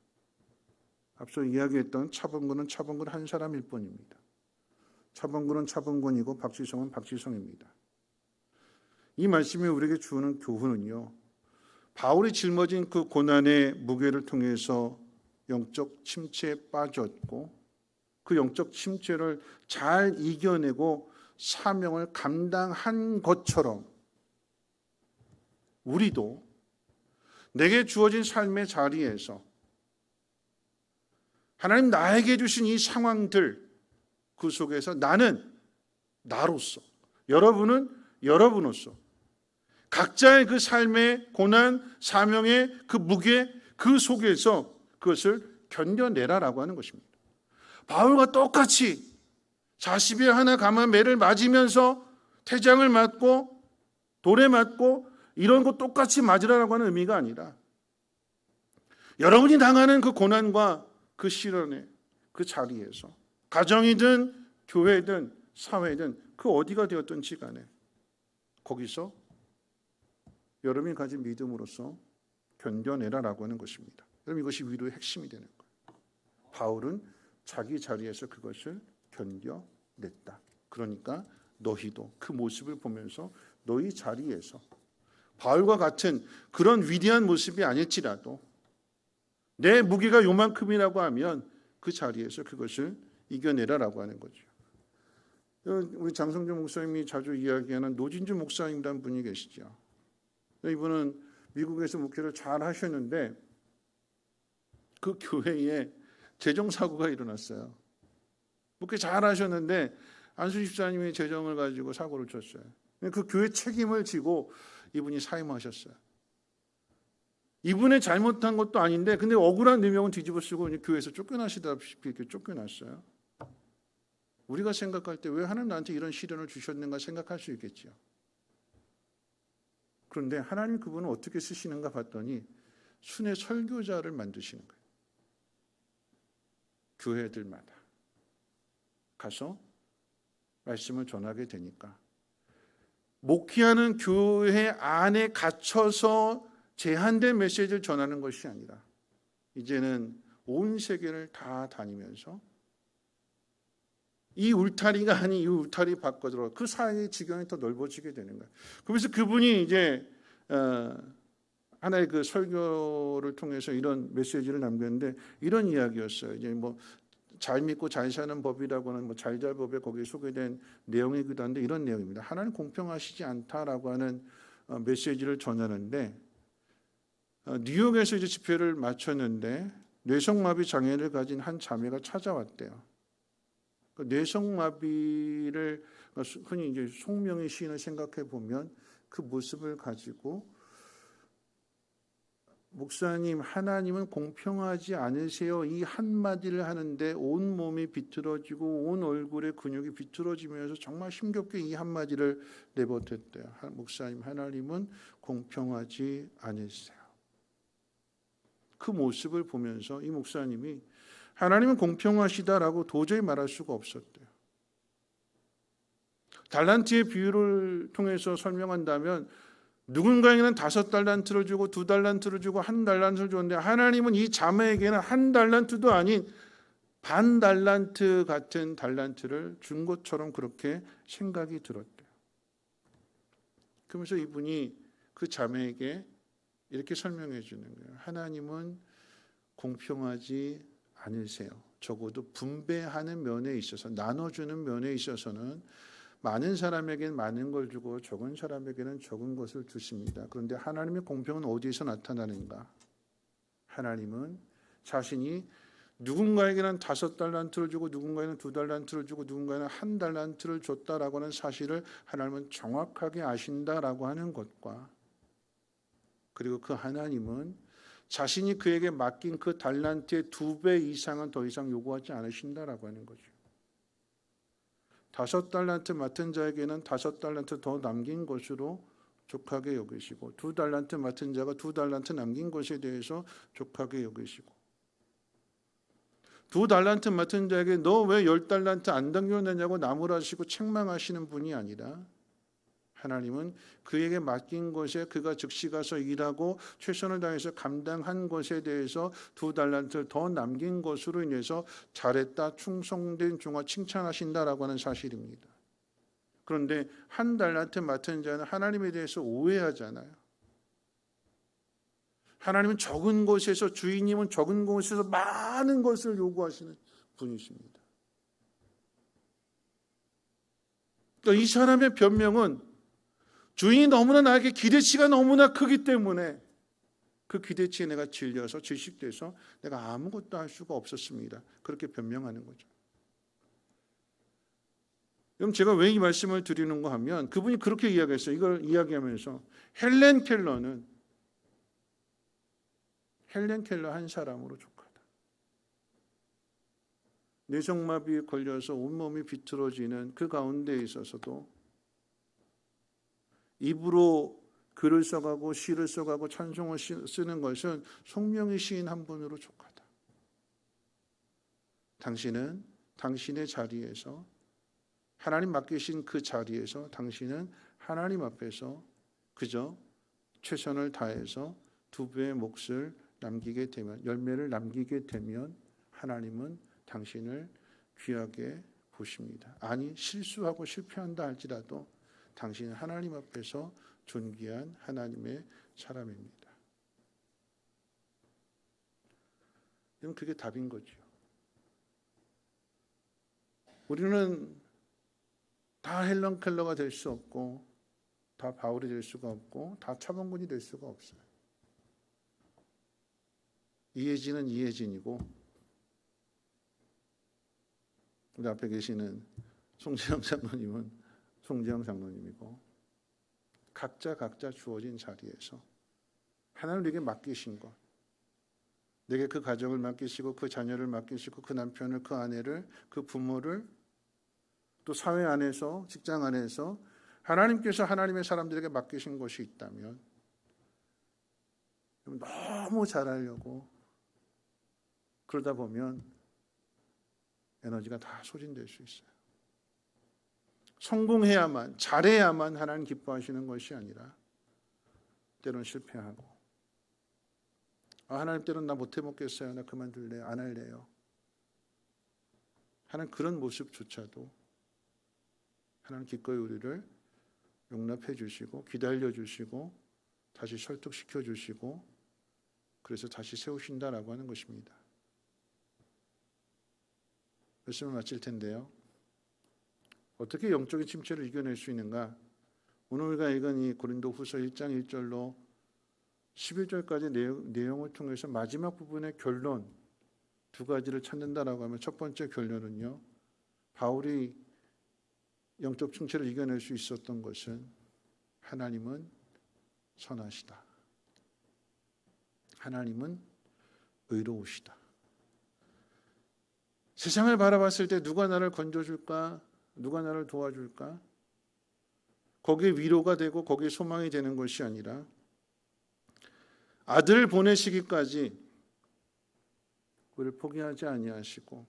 앞서 이야기했던 차범근은 차범근 한 사람일 뿐입니다. 차범근은 차범근이고 박지성은 박지성입니다. 이 말씀이 우리에게 주는 교훈은요. 바울이 짊어진 그 고난의 무게를 통해서 영적 침체에 빠졌고 그 영적 침체를 잘 이겨내고 사명을 감당한 것처럼 우리도 내게 주어진 삶의 자리에서 하나님 나에게 주신 이 상황들 그 속에서 나는 나로서 여러분은 여러분으로서 각자의 그 삶의 고난, 사명의 그 무게 그 속에서 그것을 견뎌내라라고 하는 것입니다. 바울과 똑같이 40일 하나 감한 매를 맞으면서 태장을 맞고 돌에 맞고 이런 거 똑같이 맞으라고 하는 의미가 아니라 여러분이 당하는 그 고난과 그 시련의 그 자리에서 가정이든 교회든 사회든 그 어디가 되었든지 간에 거기서 여러분이 가진 믿음으로써 견뎌내라라고 하는 것입니다. 여러분 이것이 위로의 핵심이 되는 거예요. 바울은 자기 자리에서 그것을 견뎌냈다. 그러니까 너희도 그 모습을 보면서 너희 자리에서 바울과 같은 그런 위대한 모습이 아닐지라도 내 무게가 요만큼이라고 하면 그 자리에서 그것을 이겨내라라고 하는 거죠. 우리 장성준 목사님이 자주 이야기하는 노진주 목사님이라는 분이 계시죠. 이분은 미국에서 목회를 잘 하셨는데 그 교회에 재정사고가 일어났어요. 목회 잘 하셨는데 안수 집사님이 재정을 가지고 사고를 쳤어요. 그 교회 책임을 지고 이분이 사임하셨어요. 이분의 잘못한 것도 아닌데 근데 억울한 누명은 뒤집어 쓰고 교회에서 쫓겨나시다시피 이렇게 쫓겨났어요. 우리가 생각할 때 왜 하나님 나한테 이런 시련을 주셨는가 생각할 수 있겠죠. 그런데 하나님 그분은 어떻게 쓰시는가 봤더니 순회 설교자를 만드시는 거예요. 교회들마다 가서 말씀을 전하게 되니까 목회하는 교회 안에 갇혀서 제한된 메시지를 전하는 것이 아니라 이제는 온 세계를 다 다니면서 이 울타리가 아닌 이 울타리 바꿔들어 그 사이의 지경이 더 넓어지게 되는 거예요. 그래서 그분이 이제 하나의 그 설교를 통해서 이런 메시지를 남겼는데 이런 이야기였어요. 이제 뭐 잘 믿고 잘 사는 법이라고 하는 뭐 잘잘법에 거기에 소개된 내용이기도 한데 이런 내용입니다. 하나님 공평하시지 않다라고 하는 메시지를 전하는데 뉴욕에서 이제 집회를 마쳤는데 뇌성마비 장애를 가진 한 자매가 찾아왔대요. 그 뇌성마비를 흔히 이제 송명의 시인을 생각해 보면 그 모습을 가지고 목사님, 하나님은 공평하지 않으세요. 이 한마디를 하는데 온 몸이 비틀어지고 온 얼굴의 근육이 비틀어지면서 정말 힘겹게 이 한마디를 내뱉었대요. 목사님, 하나님은 공평하지 않으세요. 그 모습을 보면서 이 목사님이 하나님은 공평하시다라고 도저히 말할 수가 없었대요. 달란트의 비유를 통해서 설명한다면 누군가에게는 5달란트를 주고 2달란트를 주고 1달란트를 줬는데 하나님은 이 자매에게는 1달란트도 아닌 반달란트 같은 달란트를 준 것처럼 그렇게 생각이 들었대요. 그러면서 이분이 그 자매에게 이렇게 설명해 주는 거예요. 하나님은 공평하지 않으세요. 적어도 분배하는 면에 있어서, 나눠주는 면에 있어서는 많은 사람에게는 많은 걸 주고 적은 사람에게는 적은 것을 주십니다. 그런데 하나님의 공평은 어디에서 나타나는가? 하나님은 자신이 누군가에게는 5달란트를 주고 누군가에는 2달란트를 주고 누군가에는 1달란트를 줬다라고 하는 사실을 하나님은 정확하게 아신다라고 하는 것과, 그리고 그 하나님은 자신이 그에게 맡긴 그 달란트의 2배 이상은 더 이상 요구하지 않으신다라고 하는 거죠. 5달란트 맡은 자에게는 5달란트 더 남긴 것으로 족하게 여기시고, 2달란트 맡은 자가 2달란트 남긴 것에 대해서 족하게 여기시고, 2달란트 맡은 자에게 너 왜 10달란트 안 당겨내냐고 나무라시고 책망하시는 분이 아니라, 하나님은 그에게 맡긴 것에 그가 즉시 가서 일하고 최선을 다해서 감당한 것에 대해서 2달란트를 더 남긴 것으로 인해서 잘했다, 충성된 종아 칭찬하신다라고 하는 사실입니다. 그런데 1달란트 맡은 자는 하나님에 대해서 오해하잖아요. 하나님은 적은 것에서, 주인님은 적은 것에서 많은 것을 요구하시는 분이십니다. 그러니까 이 사람의 변명은 주인이 너무나 나에게 기대치가 너무나 크기 때문에 그 기대치에 내가 질려서 질식돼서 내가 아무것도 할 수가 없었습니다. 그렇게 변명하는 거죠. 그럼 제가 왜 이 말씀을 드리는가 하면, 그분이 그렇게 이야기했어요. 이걸 이야기하면서 헬렌 켈러는 헬렌 켈러 한 사람으로 족하다. 뇌성마비에 걸려서 온몸이 비틀어지는 그 가운데 있어서도 입으로 글을 써가고 시를 써가고 찬송을 쓰는 것은 송명희 시인 한 분으로 족하다. 당신은 당신의 자리에서, 하나님 맡기신 그 자리에서 당신은 하나님 앞에서 그저 최선을 다해서 2배의 몫을 남기게 되면, 열매를 남기게 되면 하나님은 당신을 귀하게 보십니다. 아니, 실수하고 실패한다 할지라도 당신은 하나님 앞에서 존귀한 하나님의 사람입니다. 그럼 그게 답인 거죠. 우리는 다 헬런 켈러가 될 수 없고, 다 바울이 될 수가 없고, 다 차범근이 될 수가 없어요. 이혜진은 이혜진이고, 우리 앞에 계시는 송재영 장로님은 송재영 장로님이고, 각자 주어진 자리에서 하나님 내게 맡기신 것, 내게 그 가정을 맡기시고 그 자녀를 맡기시고 그 남편을, 그 아내를, 그 부모를, 또 사회 안에서, 직장 안에서 하나님께서 하나님의 사람들에게 맡기신 것이 있다면 너무 잘하려고 그러다 보면 에너지가 다 소진될 수 있어요. 성공해야만, 잘해야만 하나님 기뻐하시는 것이 아니라 때로는 실패하고, 하나님 때로는 나 못해 먹겠어요, 나 그만둘래요, 안 할래요 하는 그런 모습조차도 하나님 기꺼이 우리를 용납해 주시고 기다려 주시고 다시 설득시켜 주시고, 그래서 다시 세우신다라고 하는 것입니다. 말씀을 마칠 텐데요, 어떻게 영적인 침체를 이겨낼 수 있는가? 오늘 우리가 읽은 이 고린도후서 1장 1절로 11절까지 내용을 통해서 마지막 부분의 결론 2가지를 찾는다라고 하면, 첫 번째 결론은요, 바울이 영적 침체를 이겨낼 수 있었던 것은 하나님은 선하시다. 하나님은 의로우시다. 세상을 바라봤을 때 누가 나를 건져줄까? 누가 나를 도와줄까? 거기에 위로가 되고 거기에 소망이 되는 것이 아니라 아들을 보내시기까지 우리를 포기하지 아니하시고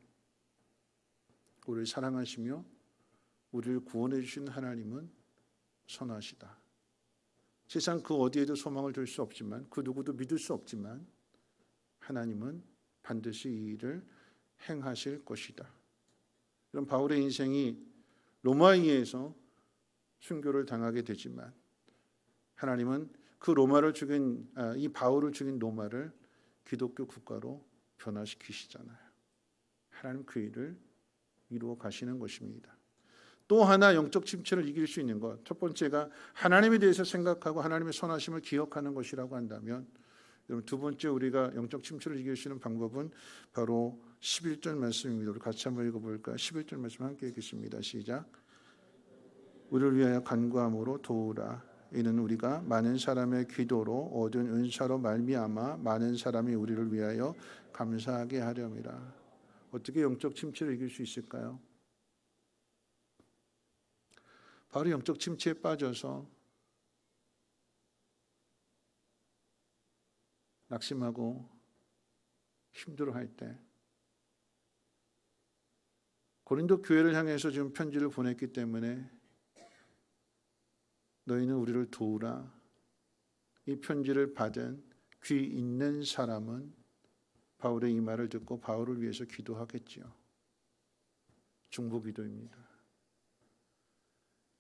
우리를 사랑하시며 우리를 구원해 주신 하나님은 선하시다. 세상 그 어디에도 소망을 둘 수 없지만 그 누구도 믿을 수 없지만 하나님은 반드시 이 일을 행하실 것이다. 그럼 바울의 인생이 로마이에서 순교를 당하게 되지만 하나님은 그 로마를 죽인 이 바울을 죽인 로마를 기독교 국가로 변화시키시잖아요. 하나님 그 일을 이루어 가시는 것입니다. 또 하나 영적 침체를 이길 수 있는 것, 첫 번째가 하나님에 대해서 생각하고 하나님의 선하심을 기억하는 것이라고 한다면, 여러분 두 번째 우리가 영적 침체를 이길 수 있는 방법은 바로 11절 말씀입니다. 우리 같이 한번 읽어볼까요? 11절 말씀 함께 읽겠습니다. 시작. 우리를 위하여 간구함으로 도우라. 이는 우리가 많은 사람의 기도로 얻은 은사로 말미암아 많은 사람이 우리를 위하여 감사하게 하렴이라. 어떻게 영적 침체를 이길 수 있을까요? 바로 영적 침체에 빠져서 낙심하고 힘들어할 때 고린도 교회를 향해서 지금 편지를 보냈기 때문에 너희는 우리를 도우라. 이 편지를 받은 귀 있는 사람은 바울의 이 말을 듣고 바울을 위해서 기도하겠지요. 중보기도입니다.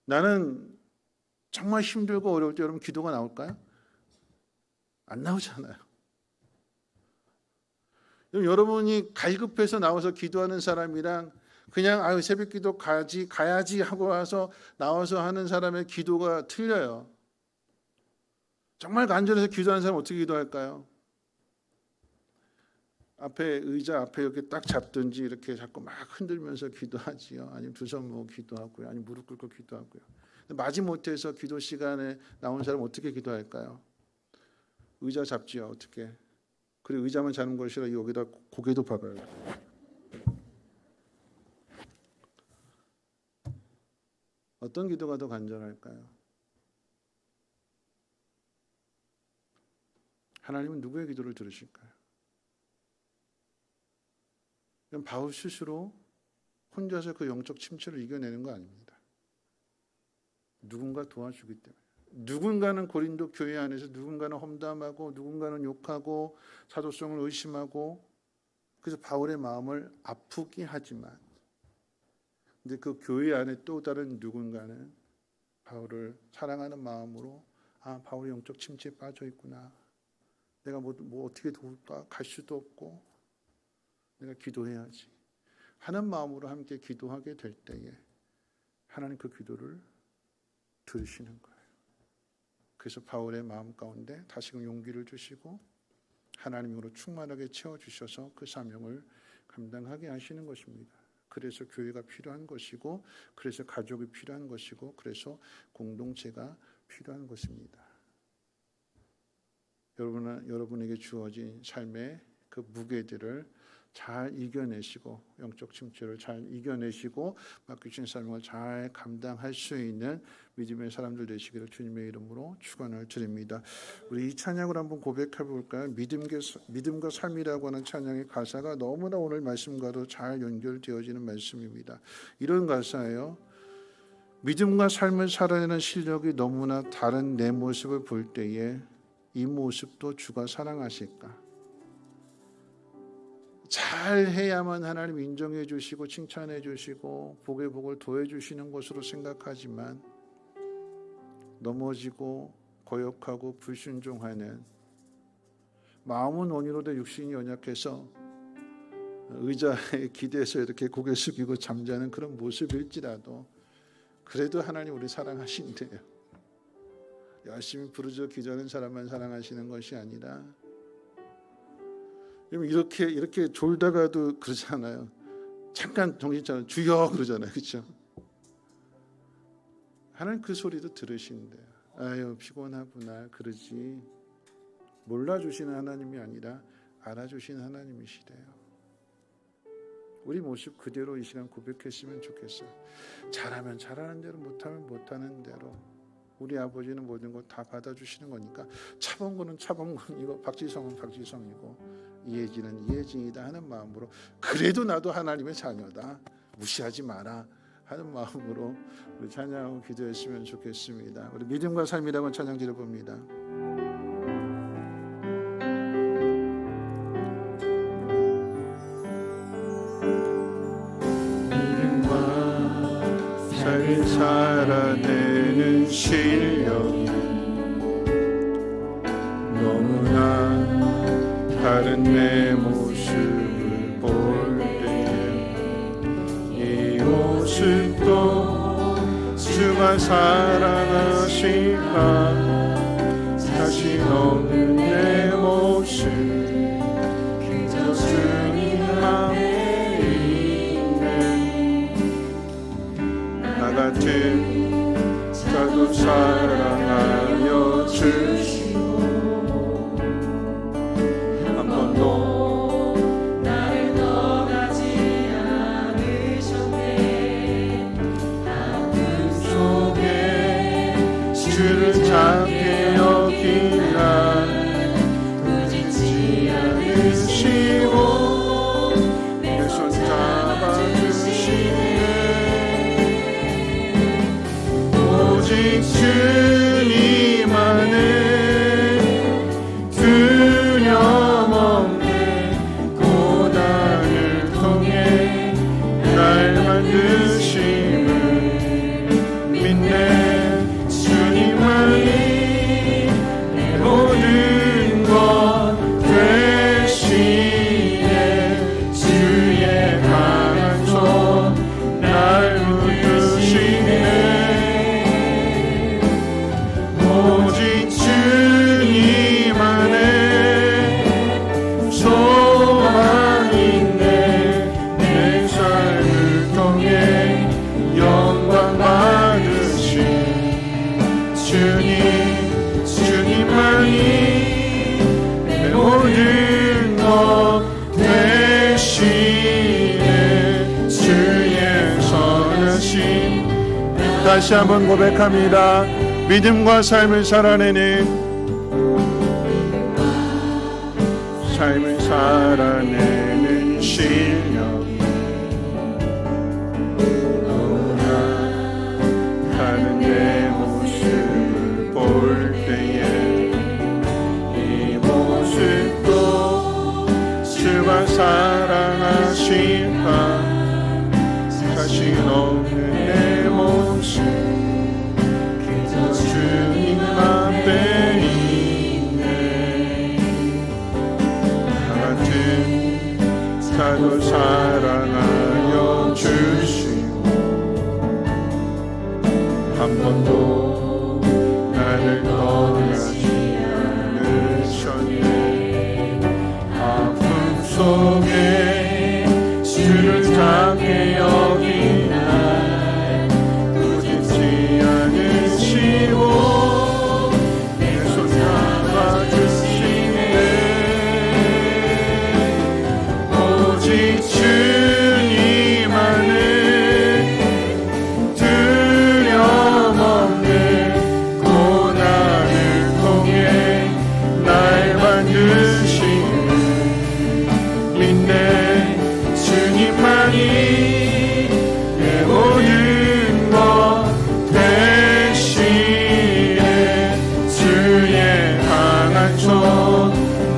나는 정말 힘들고 어려울 때 여러분 기도가 나올까요? 안 나오잖아요. 여러분이 갈급해서 나와서 기도하는 사람이랑 그냥 새벽기도 가야지 하고 와서 나와서 하는 사람의 기도가 틀려요. 정말 간절해서 기도하는 사람 어떻게 기도할까요? 앞에 의자 앞에 이렇게 딱 잡든지 이렇게 자꾸 막 흔들면서 기도하지요. 아니면 두 손 모으고 기도하고요. 아니면 무릎 꿇고 기도하고요. 마지못해서 기도 시간에 나온 사람 어떻게 기도할까요? 의자 잡지요. 어떻게? 그리고 의자만 잡는 것이 아니라 여기다 고개도 박아요. 어떤 기도가 더 간절할까요? 하나님은 누구의 기도를 들으실까요? 바울 스스로 혼자서 그 영적 침체를 이겨내는 거 아닙니다. 누군가 도와주기 때문에. 누군가는 고린도 교회 안에서 누군가는 험담하고 누군가는 욕하고 사도성을 의심하고 그래서 바울의 마음을 아프게 하지만 근데 그 교회 안에 또 다른 누군가는 바울을 사랑하는 마음으로 바울이 영적 침체에 빠져 있구나. 내가 뭐 어떻게 도울까? 갈 수도 없고 내가 기도해야지 하는 마음으로 함께 기도하게 될 때에 하나님 그 기도를 들으시는 거예요. 그래서 바울의 마음 가운데 다시금 용기를 주시고 하나님으로 충만하게 채워주셔서 그 사명을 감당하게 하시는 것입니다. 그래서 교회가 필요한 것이고 그래서 가족이 필요한 것이고 그래서 공동체가 필요한 것입니다. 여러분에게 주어진 삶의 그 무게들을 잘 이겨내시고 영적 침체를 잘 이겨내시고 맡기신 사명을 잘 감당할 수 있는 믿음의 사람들 되시기를 주님의 이름으로 축원을 드립니다. 우리 이 찬양을 한번 고백해 볼까요? 믿음과 삶이라고 하는 찬양의 가사가 너무나 오늘 말씀과도 잘 연결되어지는 말씀입니다. 이런 가사예요. 믿음과 삶을 살아내는 실력이 너무나 다른 내 모습을 볼 때에 이 모습도 주가 사랑하실까? 잘 해야만 하나님 인정해 주시고 칭찬해 주시고 복의 복을 더해 주시는 것으로 생각하지만 넘어지고 거역하고 불순종하는 마음은 온유로되 육신이 연약해서 의자에 기대서 이렇게 고개 숙이고 잠자는 그런 모습일지라도 그래도 하나님 우리 사랑하신대요. 열심히 부르짖어 기도하는 사람만 사랑하시는 것이 아니라 이렇게 졸다가도 그러잖아요. 잠깐 정신 차려 주여 그러잖아요. 그렇죠? 하나님 그 소리도 들으신대요. 아유 피곤하구나 그러지. 몰라주시는 하나님이 아니라 알아주시는 하나님이시래요. 우리 모습 그대로 이 시간 고백했으면 좋겠어요. 잘하면 잘하는 대로, 못하면 못하는 대로. 우리 아버지는 모든 것 다 받아주시는 거니까 차범근은 차범근이고 박지성은 박지성이고 이혜진은 이혜진이다 하는 마음으로, 그래도 나도 하나님의 자녀다, 무시하지 마라 하는 마음으로 우리 찬양하고 기도했으면 좋겠습니다. 우리 믿음과 삶이라고 찬양 드려봅니다. 삶을 살아내는 실력이 너무나 다른 내 모습을 볼 때에 이 모습도 주가 사랑하시나 자신 없는 내 모습 그저 주님 맘에 같은 자도 사랑하여 주시고 한 번도 나를 떠나지 않으셨네. 아픔 속에 주를 찾게 여긴 날 꾸짖지 않으시고 내 손 잡아주시네. 오직 주님 안에 두려움 없네. 고난을 통해 날 만드심을 믿네. 주님만이 내 모든 것 되시네. 주의 강한 손 날 붙드시네. 오직 주님 안에 소망 있네. 내 삶을 통해 영광 받으신 주님만이 내 모든 것 되시네. 주의 선하심 다시 한번 고백합니다. 믿음과 삶을 살아내는 실력 너무나 다른 내 모습을 볼 때에 이 모습도 주가 사랑하시나 자신 없는 내 모습 주님 앞에 있네. 나 같은 자도 사랑하여 주시고 한 번도 나를 떠나지 않으셨네. 아픔 속에 주를 찾게 여긴 날 꾸짖지 않으시고 내 손 잡아주시네. 오직 주님 안에 두려움 없네. 고난을 통해 날 만드시네. 믿네. 주님만이 내 모든 것 되시네. 주의 강한 손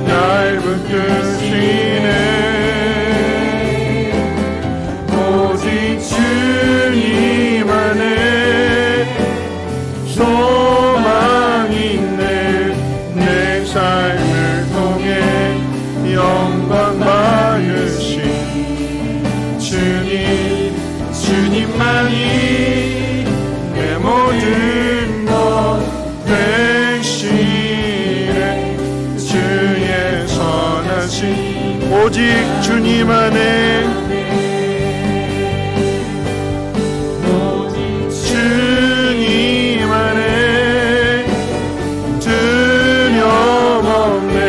날 붙드시네. 오직 주님 안에 소망 있네. 내 삶을 통해 영광 받으신 주님만이 내 모든 것 되시네. 주의 선하신 오직 주님 안에 주님 안에 두려움 없네.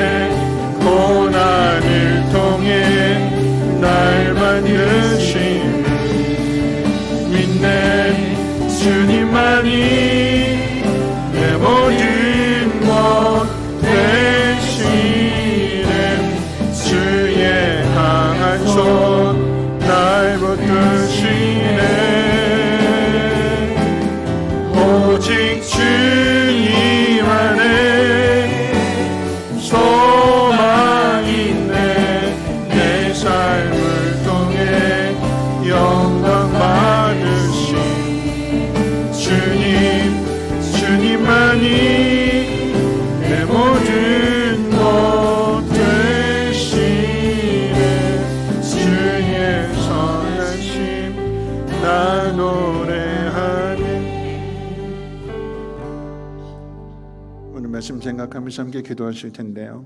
말씀 생각하면서 함께 기도하실 텐데요.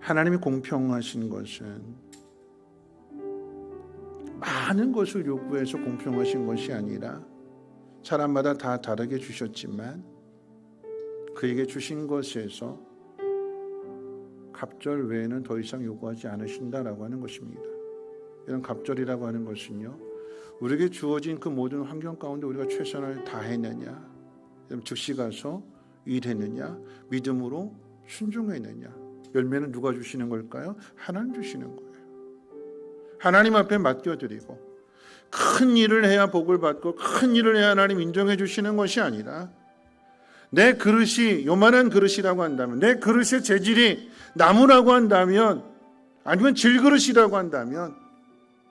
하나님이 공평하신 것은 많은 것을 요구해서 공평하신 것이 아니라 사람마다 다 다르게 주셨지만 그에게 주신 것에서 갑절 외에는 더 이상 요구하지 않으신다라고 하는 것입니다. 이런 갑절이라고 하는 것은요, 우리에게 주어진 그 모든 환경 가운데 우리가 최선을 다했느냐, 즉시 가서 일했느냐, 믿음으로 순종했느냐, 열매는 누가 주시는 걸까요? 하나님 주시는 거예요. 하나님 앞에 맡겨드리고 큰 일을 해야 복을 받고 큰 일을 해야 하나님 인정해 주시는 것이 아니라, 내 그릇이 요만한 그릇이라고 한다면, 내 그릇의 재질이 나무라고 한다면, 아니면 질그릇이라고 한다면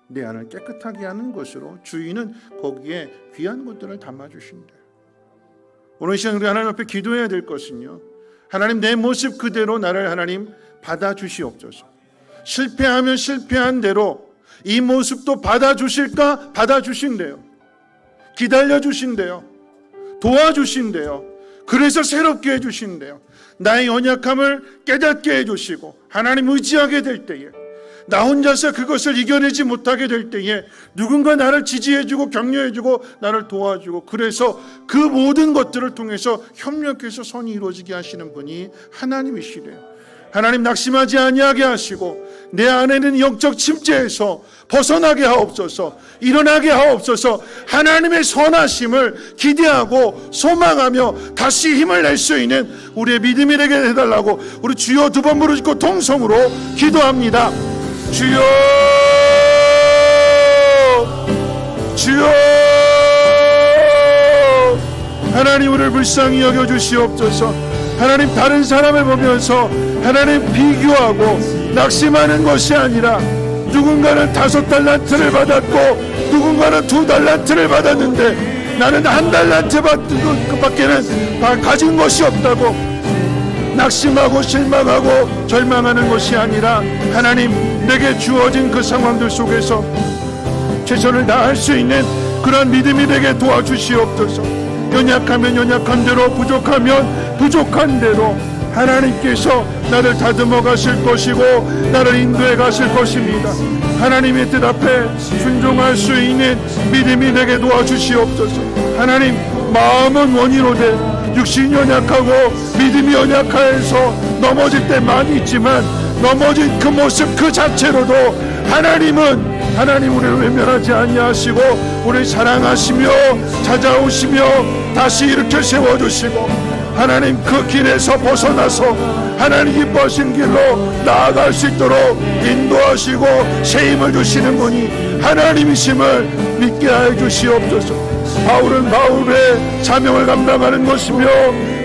내 안을 깨끗하게 하는 것으로 주인은 거기에 귀한 것들을 담아주신대요. 오늘 시간 우리 하나님 앞에 기도해야 될 것은요, 하나님 내 모습 그대로 나를 하나님 받아주시옵소서. 실패하면 실패한 대로 이 모습도 받아주실까? 받아주신대요. 기다려주신대요. 도와주신대요. 그래서 새롭게 해주신대요. 나의 연약함을 깨닫게 해주시고 하나님 의지하게 될 때에, 나 혼자서 그것을 이겨내지 못하게 될 때에 누군가 나를 지지해주고 격려해주고 나를 도와주고, 그래서 그 모든 것들을 통해서 협력해서 선이 이루어지게 하시는 분이 하나님이시래요. 하나님 낙심하지 아니하게 하시고 내 안에는 영적 침체에서 벗어나게 하옵소서. 일어나게 하옵소서. 하나님의 선하심을 기대하고 소망하며 다시 힘을 낼 수 있는 우리의 믿음이 되게 해달라고 우리 주여 두 번 부르짖고 통성으로 기도합니다. 주여, 주여, 하나님 우리를 불쌍히 여겨주시옵소서. 하나님 다른 사람을 보면서 하나님 비교하고 낙심하는 것이 아니라, 누군가는 5달란트를 받았고 누군가는 2달란트를 받았는데 나는 1달란트 밖에는 가진 것이 없다고 낙심하고 실망하고 절망하는 것이 아니라, 하나님 내게 주어진 그 상황들 속에서 최선을 다할 수 있는 그런 믿음이 되게 도와주시옵소서. 연약하면 연약한 대로, 부족하면 부족한 대로 하나님께서 나를 다듬어 가실 것이고 나를 인도해 가실 것입니다. 하나님의 뜻 앞에 순종할 수 있는 믿음이 되게 도와주시옵소서. 하나님, 마음은 원이로되 육신이 연약하고 믿음이 연약해서 넘어질 때 많이 있지만, 넘어진 그 모습 그 자체로도 하나님 우리를 외면하지 아니하시고 우리를 사랑하시며 찾아오시며 다시 일으켜 세워주시고, 하나님 그 길에서 벗어나서 하나님 기뻐하신 길로 나아갈 수 있도록 인도하시고 새 힘을 주시는 분이 하나님이심을 믿게 하여 주시옵소서. 바울은 바울의 사명을 감당하는 것이며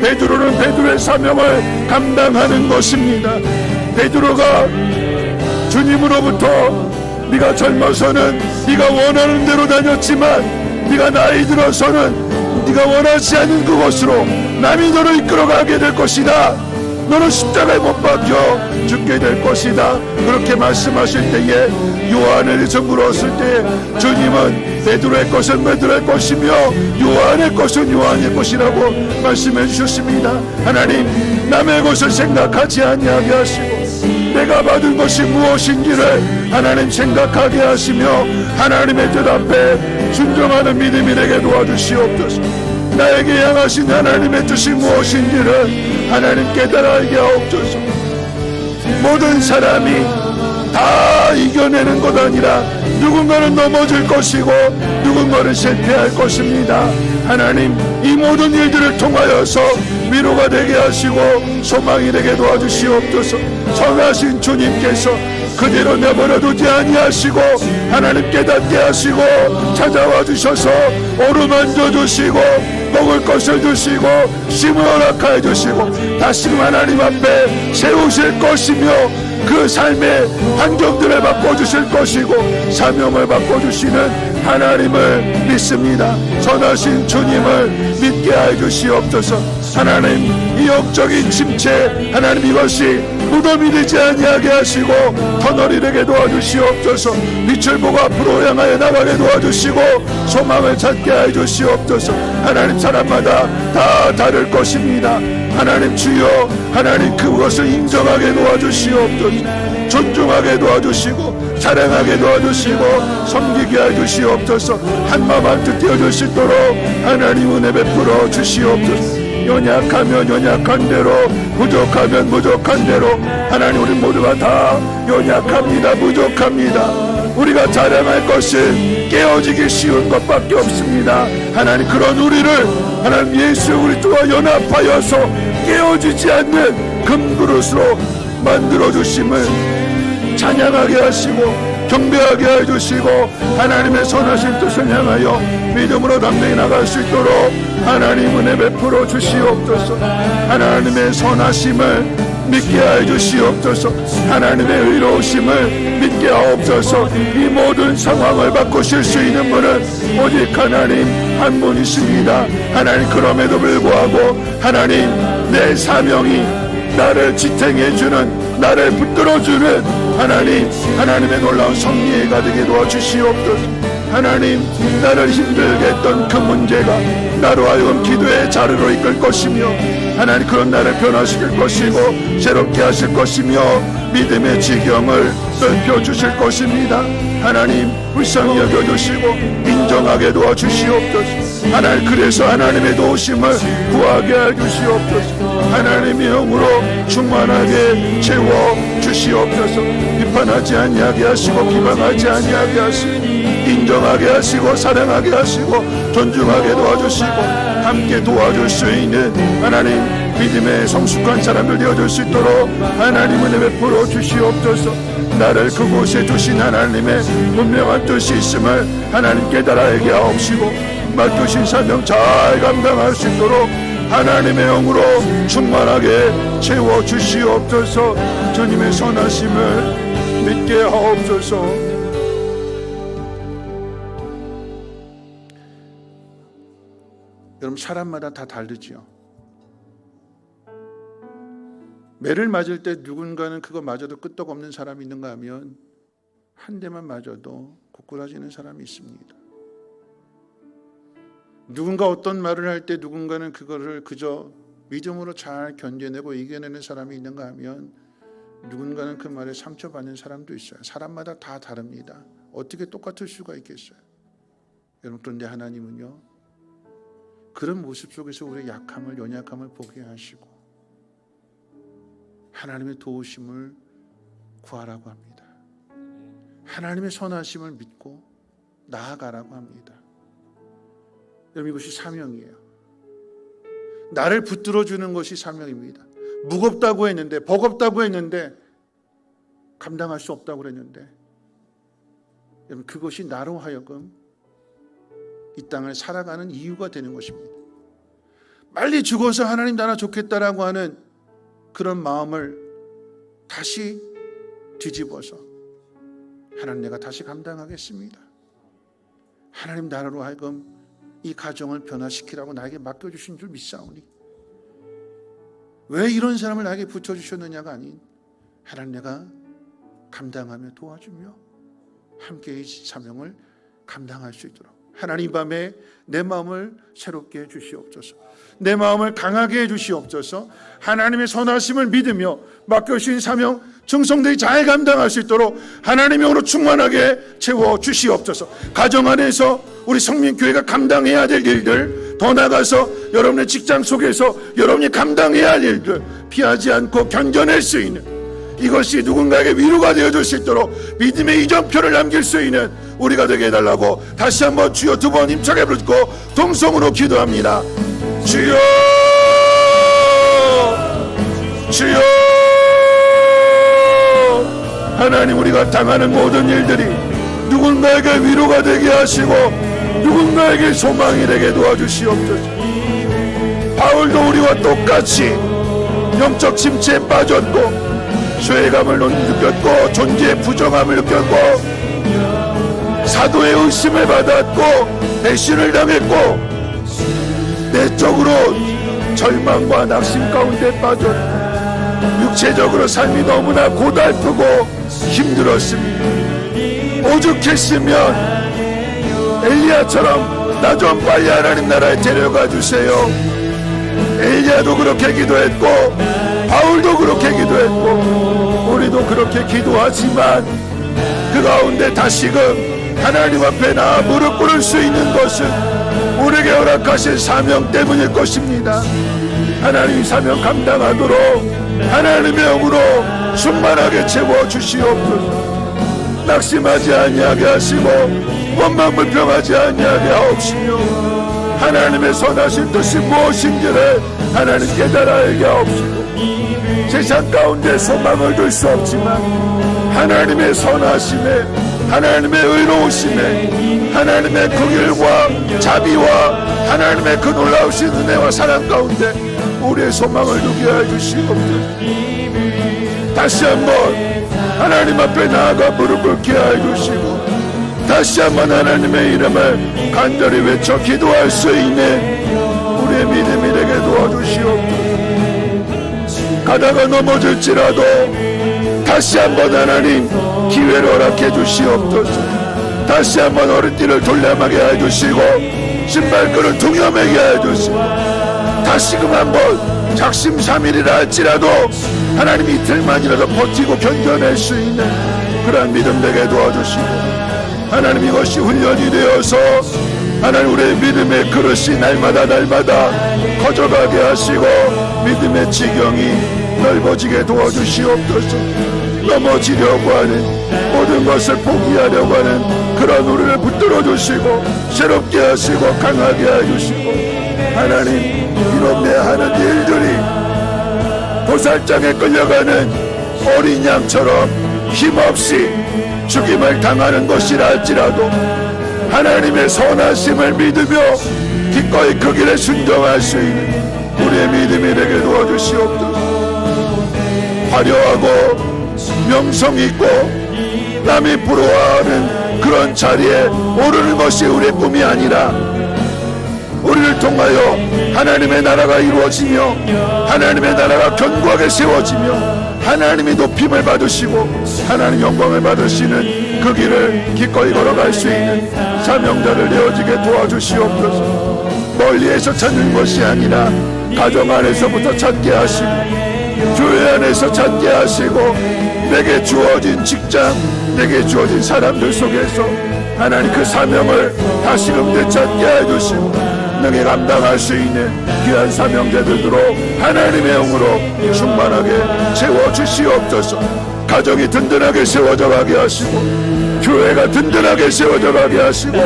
베드로는 베드로의 사명을 감당하는 것입니다. 베드로가 주님으로부터 네가 젊어서는 네가 원하는 대로 다녔지만 네가 나이 들어서는 네가 원하지 않는 그곳으로 남이 너를 이끌어가게 될 것이다. 너는 십자가에 못 박혀 죽게 될 것이다. 그렇게 말씀하실 때에 요한에게서 물었을 때 주님은 베드로의 것은 베드로의 것이며 요한의 것은 요한의 것이라고 말씀해 주셨습니다. 하나님, 남의 것을 생각하지 아니하게 하시고 내가 받은 것이 무엇인지를 하나님 생각하게 하시며 하나님의 뜻 앞에 순종하는 믿음이 되게 도와주시옵소서. 나에게 향하신 하나님의 뜻이 무엇인지를 하나님 깨달아 알게 하옵소서. 모든 사람이 다 이겨내는 것 아니라 누군가는 넘어질 것이고 누군가는 실패할 것입니다. 하나님, 이 모든 일들을 통하여서 위로가 되게 하시고 소망이 되게 도와주시옵소서. 선하신 주님께서 그대로 내버려두지 아니하시고 하나님 깨닫게 하시고 찾아와 주셔서 어루만져 주시고 먹을 것을 주시고 쉼을 허락하여 주시고 다시금 하나님 앞에 세우실 것이며 그 삶의 환경들을 바꿔주실 것이고 사명을 바꿔주시는 하나님을 믿습니다. 선하신 주님을 믿게 하여 주시옵소서. 하나님, 이 영적인 침체 하나님 이것이 무덤이 되지 아니하게 하시고 터널이 되게 도와주시옵소서. 빛을 보고 앞으로 향하여 나가게 도와주시고 소망을 찾게 해주시옵소서. 하나님 사람마다 다 다를 것입니다. 하나님 주여, 하나님 그것을 인정하게 도와주시옵소서. 존중하게 도와주시고 사랑하게 도와주시고 섬기게 해주시옵소서. 한마음 한뜻 되어줄 수 있도록 하나님 은혜 베풀어 주시옵소서. 연약하면 연약한 대로, 부족하면 부족한 대로, 하나님 우리 모두가 다 연약합니다. 부족합니다. 우리가 자랑할 것은 깨어지기 쉬운 것밖에 없습니다. 하나님 그런 우리를 하나님 예수 그리스도와 연합하여서 깨어지지 않는 금그릇으로 만들어주심을 찬양하게 하시고 경배하게 해주시고 하나님의 선하신 뜻을 향하여 믿음으로 담대히 나갈 수 있도록 하나님 은혜 베풀어 주시옵소서. 하나님의 선하심을 믿게 해주시옵소서. 하나님의 의로우심을 믿게 하옵소서. 이 모든 상황을 바꾸실 수 있는 분은 오직 하나님 한 분이십니다. 하나님 그럼에도 불구하고 하나님 내 사명이 나를 지탱해주는, 나를 붙들어주는 하나님, 하나님의 놀라운 섭리에 가득히 도와주시옵소서. 하나님 나를 힘들게 했던 그 문제가 나로 하여금 기도의 자리로 이끌 것이며 하나님 그런 나를 변화시킬 것이고 새롭게 하실 것이며 믿음의 지경을 넓혀주실 것입니다. 하나님 불쌍히 여겨주시고 인정하게 도와주시옵소서. 하나님 그래서 하나님의 도우심을 구하게 해주시옵소서. 하나님의 영으로 충만하게 채워주시옵소서. 비판하지 아니하게 하시고 비방하지 아니하게 하시고 인정하게 하시고 사랑하게 하시고 존중하게 도와주시고 함께 도와줄 수 있는 하나님 믿음의 성숙한 사람들 되어줄 수 있도록 하나님 은혜 베풀어 주시옵소서. 나를 그곳에 두신 하나님의 분명한 뜻이 있음을 하나님 깨달아 알게 하옵시고 맡기신 사명 잘 감당할 수 있도록 하나님의 영으로 충만하게 채워주시옵소서. 주님의 선하심을 믿게 하옵소서. 여러분 사람마다 다 다르지요. 매를 맞을 때 누군가는 그거 맞아도 끄떡없는 사람이 있는가 하면 한 대만 맞아도 고꾸라지는 사람이 있습니다. 누군가 어떤 말을 할 때 누군가는 그거를 그저 믿음으로 잘 견뎌내고 이겨내는 사람이 있는가 하면 누군가는 그 말에 상처받는 사람도 있어요. 사람마다 다 다릅니다. 어떻게 똑같을 수가 있겠어요? 여러분 그런데 하나님은요 그런 모습 속에서 우리의 약함을 연약함을 보게 하시고 하나님의 도우심을 구하라고 합니다. 하나님의 선하심을 믿고 나아가라고 합니다. 여러분 이것이 사명이에요. 나를 붙들어주는 것이 사명입니다. 무겁다고 했는데 버겁다고 했는데 감당할 수 없다고 그랬는데 여러분 그것이 나로 하여금 이 땅을 살아가는 이유가 되는 것입니다. 빨리 죽어서 하나님 나라 좋겠다라고 하는 그런 마음을 다시 뒤집어서 하나님 내가 다시 감당하겠습니다. 하나님 나라로 하여금 이 가정을 변화시키라고 나에게 맡겨주신 줄 믿사오니 왜 이런 사람을 나에게 붙여주셨느냐가 아닌 하나님 내가 감당하며 도와주며 함께 이 사명을 감당할 수 있도록 하나님 밤에 내 마음을 새롭게 해주시옵소서. 내 마음을 강하게 해주시옵소서. 하나님의 선하심을 믿으며 맡겨주신 사명 충성되이 잘 감당할 수 있도록 하나님의 영으로 충만하게 채워주시옵소서. 가정 안에서 우리 성민교회가 감당해야 될 일들, 더 나아가서 여러분의 직장 속에서 여러분이 감당해야 할 일들 피하지 않고 견뎌낼 수 있는 이것이 누군가에게 위로가 되어줄 수 있도록 믿음의 이정표를 남길 수 있는 우리가 되게 해달라고 다시 한번 주여 두 번 힘차게 부르고 동성으로 기도합니다. 주여 주여 하나님 우리가 당하는 모든 일들이 누군가에게 위로가 되게 하시고 누군가에게 소망이 되게 도와주시옵소서. 바울도 우리와 똑같이 영적 침체에 빠졌고 죄감을 느꼈고 존재의 부정함을 느꼈고 사도의 의심을 받았고 배신을 당했고 내적으로 절망과 낙심 가운데 빠졌고 육체적으로 삶이 너무나 고달프고 힘들었습니다. 오죽했으면 엘리야처럼 나 좀 빨리 하나님 나라에 데려가 주세요. 엘리야도 그렇게 기도했고 바울도 그렇게 기도했고 우리도 그렇게 기도하지만 그 가운데 다시금 하나님 앞에 나아 무릎 꿇을 수 있는 것은 우리에게 허락하신 사명 때문일 것입니다. 하나님 사명 감당하도록 하나님의 영으로 충만하게 채워주시옵소서. 낙심하지 아니하게 하시고 원망불평하지 아니하게 하옵시며 하나님의 선하신 뜻이 무엇인지를 하나님 깨달아 알게 하옵시고 세상 가운데 소망을 둘 수 없지만 하나님의 선하심에 하나님의 의로우심에 하나님의 그 길과 자비와 하나님의 그 놀라우신 은혜와 사랑 가운데 우리의 소망을 두게 해주시옵소서. 다시 한번 하나님 앞에 나아가 무릎 꿇게 해주시고 다시 한번 하나님의 이름을 간절히 외쳐 기도할 수 있는 우리의 믿음이 되게 도와주시옵소서. 가다가 넘어질지라도 다시 한번 하나님 기회를 허락해 주시옵소서. 다시 한번 허리띠를 돌려막게 해주시고 신발끈을 동여매게 해주시고 다시금 한번 작심삼일이라 할지라도 하나님 이틀만이라도 버티고 견뎌낼 수 있는 그런 믿음 되게 도와주시고 하나님 이것이 훈련이 되어서 하나님 우리의 믿음의 그릇이 날마다 커져가게 하시고 믿음의 지경이 넓어지게 도와주시옵소서. 넘어지려고 하는 모든 것을 포기하려고 하는 그런 우리를 붙들어 주시고 새롭게 하시고 강하게 해주시고 하나님 이런 내 하는 일들이 도살장에 끌려가는 어린 양처럼 힘없이 죽임을 당하는 것이라 할지라도 하나님의 선하심을 믿으며 기꺼이 그 길에 순종할 수 있는 우리의 믿음이 되게 도와주시옵소서. 화려하고 명성 있고 남이 부러워하는 그런 자리에 오르는 것이 우리의 꿈이 아니라 우리를 통하여 하나님의 나라가 이루어지며 하나님의 나라가 견고하게 세워지며 하나님이 높임을 받으시고 하나님 영광을 받으시는 그 길을 기꺼이 걸어갈 수 있는 사명자를 되어지게 도와주시옵소서. 멀리에서 찾는 것이 아니라 가정 안에서부터 찾게 하시고 교회 안에서 찾게 하시고 내게 주어진 직장 내게 주어진 사람들 속에서 하나님 그 사명을 다시금 되찾게 해주시고 능히 감당할 수 있는 귀한 사명자들로 하나님의 영으로 충만하게 채워주시옵소서. 가정이 든든하게 세워져 가게 하시고 교회가 든든하게 세워져 가게 하시고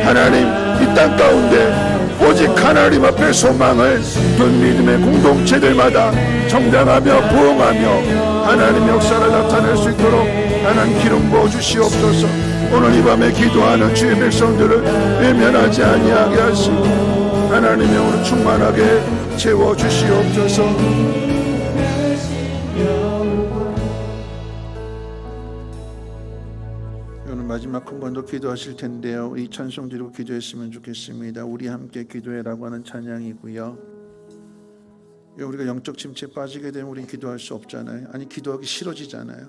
하나님 이 땅 가운데 오직 하나님 앞에 소망을 둔 믿음의 공동체들마다 성장하며 부흥하며 하나님 역사를 나타낼 수 있도록 하나님 기름 부어 주시옵소서. 오늘 이 밤에 기도하는 주의 백성들을 외면하지 아니하게 하시고 하나님의 영으로 충만하게 채워 주시옵소서. 오늘 마지막 한 번 더 기도하실 텐데요. 이 찬송 드리고 기도했으면 좋겠습니다. 우리 함께 기도해라고 하는 찬양이고요. 우리가 영적 침체에 빠지게 되면 우리는 기도할 수 없잖아요. 아니 기도하기 싫어지잖아요.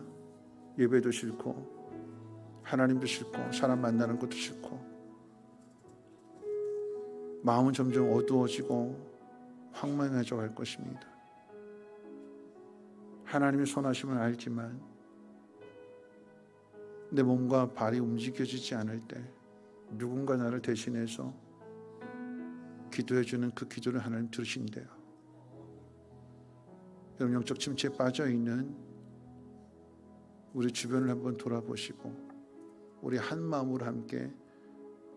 예배도 싫고 하나님도 싫고 사람 만나는 것도 싫고 마음은 점점 어두워지고 황망해져 갈 것입니다. 하나님의 선하심을 알지만 내 몸과 발이 움직여지지 않을 때 누군가 나를 대신해서 기도해주는 그 기도를 하나님 들으신대요. 여러분 영적 침체에 빠져있는 우리 주변을 한번 돌아보시고 우리 한 마음으로 함께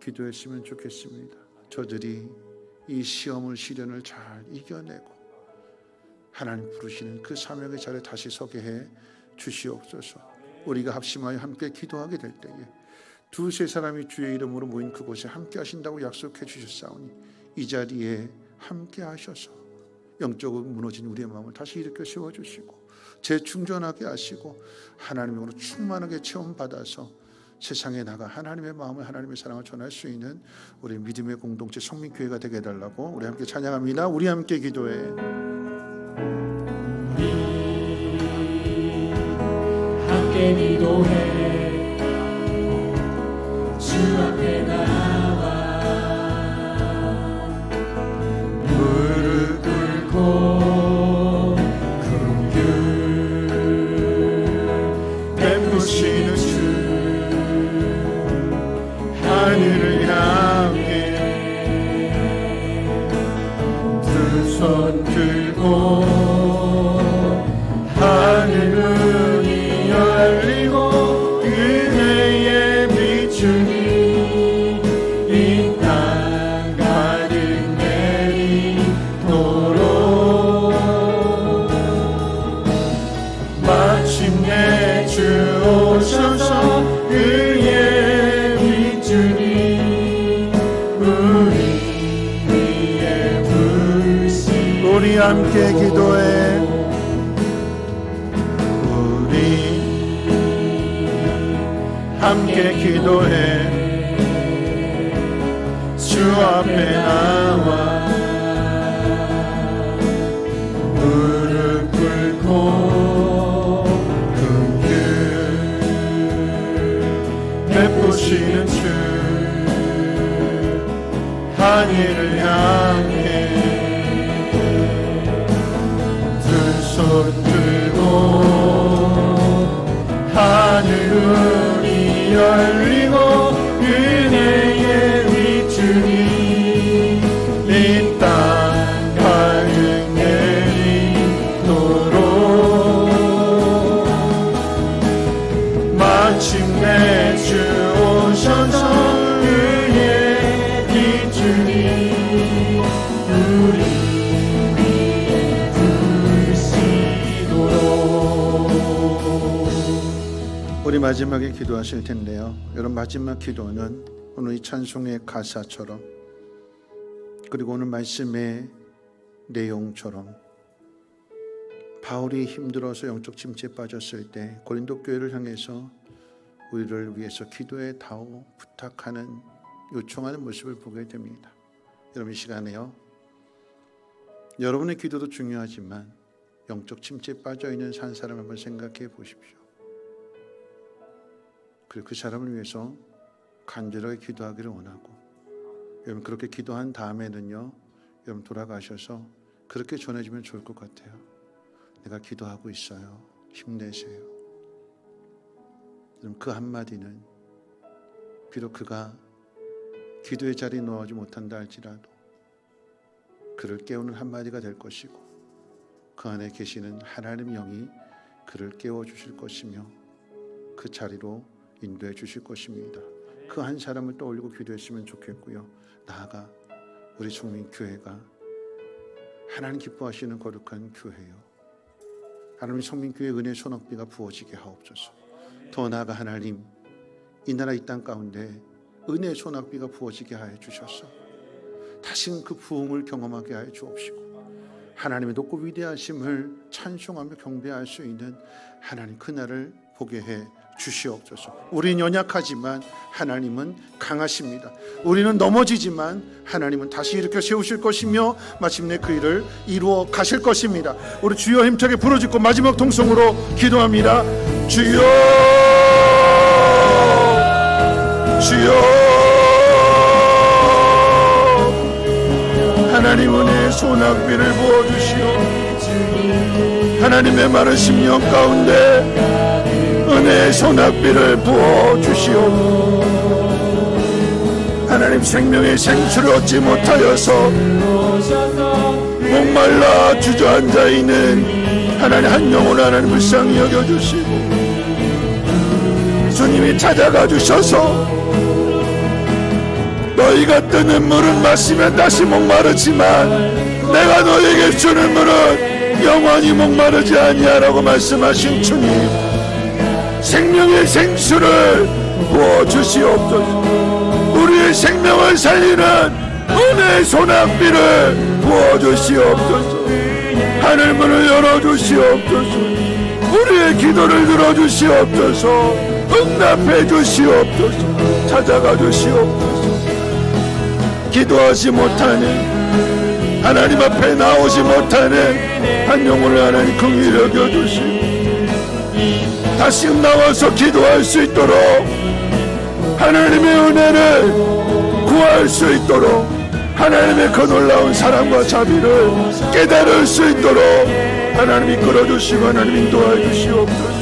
기도했으면 좋겠습니다. 저들이 이 시험을 시련을 잘 이겨내고 하나님 부르시는 그 사명의 자리에 다시 서게 해 주시옵소서. 우리가 합심하여 함께 기도하게 될 때에 두세 사람이 주의 이름으로 모인 그곳에 함께 하신다고 약속해 주셨사오니 이 자리에 함께 하셔서 영적으로 무너진 우리의 마음을 다시 일으켜 세워주시고 재충전하게 하시고 하나님으로 충만하게 체험받아서 세상에 나가 하나님의 마음을, 하나님의 사랑을 전할 수 있는 우리 믿음의 공동체 성민교회가 되게 해달라고 우리 함께 찬양합니다. 우리 함께 기도해. 함께 기도해 주 앞에 나와 무릎 꿇고 긍휼 베푸시는 주 하늘을 향해 두 손 들고 하늘 문이 열리고 은혜에 비추니 이 땅 가득 내리도록 마침내 주 오셔서 의에 비추니 우리 위에 불씨. 우리 함께 기도해. 함께 기도해. 주 앞에 나와 무릎 꿇고 긍휼 베푸시는 주 하늘을 향해 두 손 들고 하늘을 열리고 은혜에 비추니 이 땅 가득 내리도록 마침내 주 오셔서 의에 비추니 우리 위에 불씨도록. 우리 마지막에 기도하실 텐데요. 여러분, 마지막 기도는 오늘 이 찬송의 가사처럼 그리고 오늘 말씀의 내용처럼 바울이 힘들어서 영적 침체에 빠졌을 때 고린도 교회를 향해서 우리를 위해서 기도해 다오 부탁하는 요청하는 모습을 보게 됩니다. 여러분, 이 시간에요, 여러분의 기도도 중요하지만 영적 침체에 빠져있는 한 사람 한번 생각해 보십시오. 그리고 그 사람을 위해서 간절하게 기도하기를 원하고, 여러분 그렇게 기도한 다음에는요, 여러분 돌아가셔서 그렇게 전해주면 좋을 것 같아요. 내가 기도하고 있어요. 힘내세요. 여러분 그 한마디는 비록 그가 기도의 자리에 놓아오지 못한다 할지라도 그를 깨우는 한마디가 될 것이고, 그 안에 계시는 하나님의 영이 그를 깨워주실 것이며 그 자리로 인도해 주실 것입니다. 그 한 사람을 떠올리고 기도했으면 좋겠고요. 나아가 우리 성민교회가 하나님 기뻐하시는 거룩한 교회요, 하나님 성민교회 은혜 소낙비가 부어지게 하옵소서. 더 나아가 하나님, 이 나라 이 땅 가운데 은혜 소낙비가 부어지게 하여 주셔서 다시는 그 부흥을 경험하게 하여 주옵시고, 하나님의 높고 위대하심을 찬송하며 경배할 수 있는 하나님 그날을 보게 해 주시옵소서. 우리는 연약하지만 하나님은 강하십니다. 우리는 넘어지지만 하나님은 다시 일으켜 세우실 것이며 마침내 그 일을 이루어 가실 것입니다. 우리 주여 힘차게 부르짖고 마지막 통성으로 기도합니다. 주여, 주여, 하나님 은혜의 소낙비를 부어주시오. 하나님의 마른 심령 가운데 은혜의 소낙비를 부어주시오. 하나님 생명의 생수를 얻지 못하여서 목말라 주저앉아 있는 하나님 한 영혼 하나님 불쌍히 여겨주시고, 주님이 찾아가 주셔서 너희가 뜨는 물은 마시면 다시 목마르지만 내가 너희에게 주는 물은 영원히 목마르지 아니하라고 말씀하신 주님, 생명의 생수를 부어주시옵소서. 우리의 생명을 살리는 은혜의 소낙비를 부어주시옵소서. 하늘문을 열어주시옵소서. 우리의 기도를 들어주시옵소서. 응답해 주시옵소서. 찾아가 주시옵소서. 기도하지 못하는, 하나님 앞에 나오지 못하는 한 영혼을 하나님 긍휼히 여겨 주시고 다시 나와서 기도할 수 있도록, 하나님의 은혜를 구할 수 있도록, 하나님의 그 놀라운 사랑과 자비를 깨달을 수 있도록 하나님 이끌어 주시고 하나님 인도하여 주시옵소서.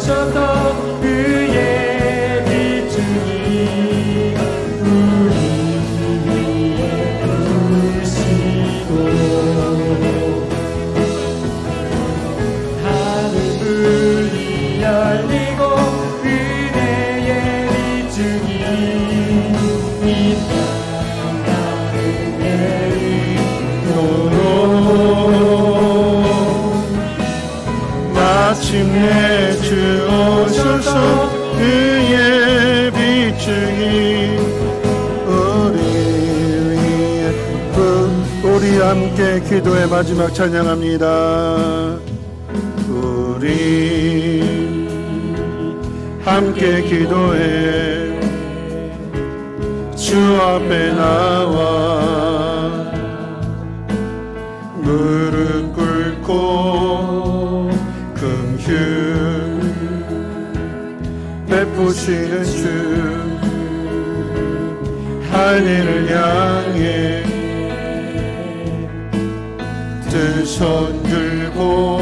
오셔서 그의 은혜 주옵소서. 그의 비추기 우리 위에 우리 함께 기도의 마지막 찬양합니다. 우리 함께 기도해 주 앞에 나와 무릎 꿇고 긍휼 베푸시는 주 하늘을 향해 두 손 들고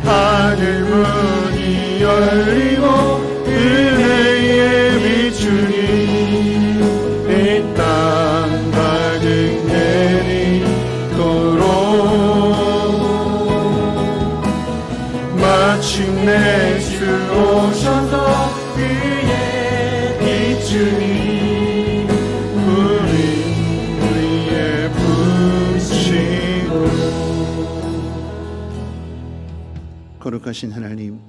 하늘 문이 열리고 은혜의 비추기 이 땅 가득 내리도록 마침내 주 오셔서 그의 비추기 우리 위에 부시고. 거룩하신 하나님,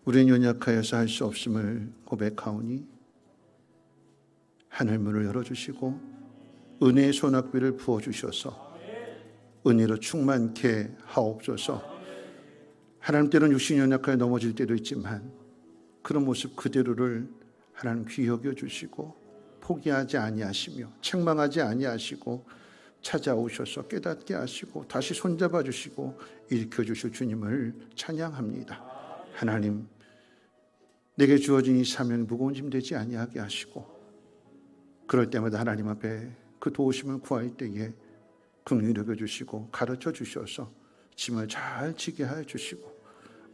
우리는 연약하여서 할 수 없음을 고백하오니 하늘문을 열어주시고 은혜의 소낙비를 부어주셔서 은혜로 충만케 하옵소서. 하나님, 때로는 육신이 연약하여 넘어질 때도 있지만 그런 모습 그대로를 하나님 귀히 여겨주시고 포기하지 아니하시며 책망하지 아니하시고 찾아오셔서 깨닫게 하시고 다시 손잡아 주시고 일으켜 주실 주님을 찬양합니다. 하나님, 내게 주어진 이 사명이 무거운 짐 되지 아니하게 하시고 그럴 때마다 하나님 앞에 그 도우심을 구할 때에 긍휼히 여겨주시고 가르쳐 주셔서 짐을 잘 지게 하여 주시고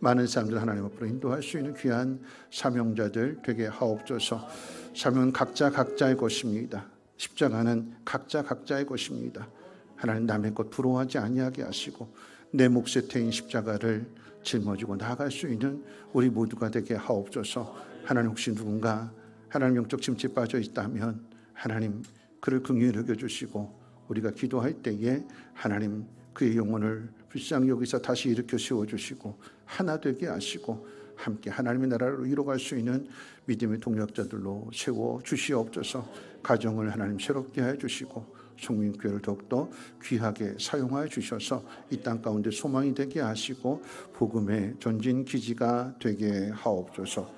많은 사람들 하나님 앞으로 인도할 수 있는 귀한 사명자들 되게 하옵소서. 사명은 각자 각자의 것입니다. 십자가는 각자 각자의 것입니다. 하나님, 남의 것 부러워하지 아니하게 하시고 내 몫에 태인 십자가를 짊어지고 나아갈 수 있는 우리 모두가 되게 하옵소서. 하나님, 혹시 누군가 하나님 영적 침체에 빠져 있다면 하나님 그를 긍휼히 여겨주시고 우리가 기도할 때에 하나님 그의 영혼을 불쌍히 여기서 다시 일으켜 세워주시고 하나 되게 하시고 함께 하나님의 나라로 이뤄갈 수 있는 믿음의 동력자들로 세워주시옵소서. 가정을 하나님 새롭게 해주시고 성민교회를 더욱더 귀하게 사용하여 주셔서 이 땅 가운데 소망이 되게 하시고 복음의 전진기지가 되게 하옵소서.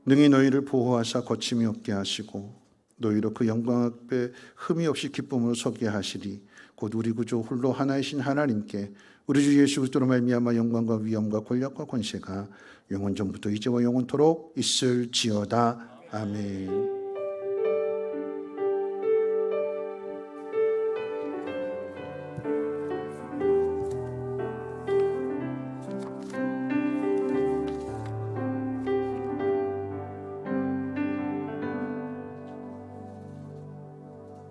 능히 너희를 보호하사 거침이 없게 하시고 너희로 그 영광 앞에 흠이 없이 기쁨으로 서게 하시리. 곧 우리 구주 홀로 하나이신 하나님께 우리 주 예수 그리스도로 말미암아 영광과 위엄과 권력과 권세가 영원 전부터 이제와 영원토록 있을지어다. 아멘.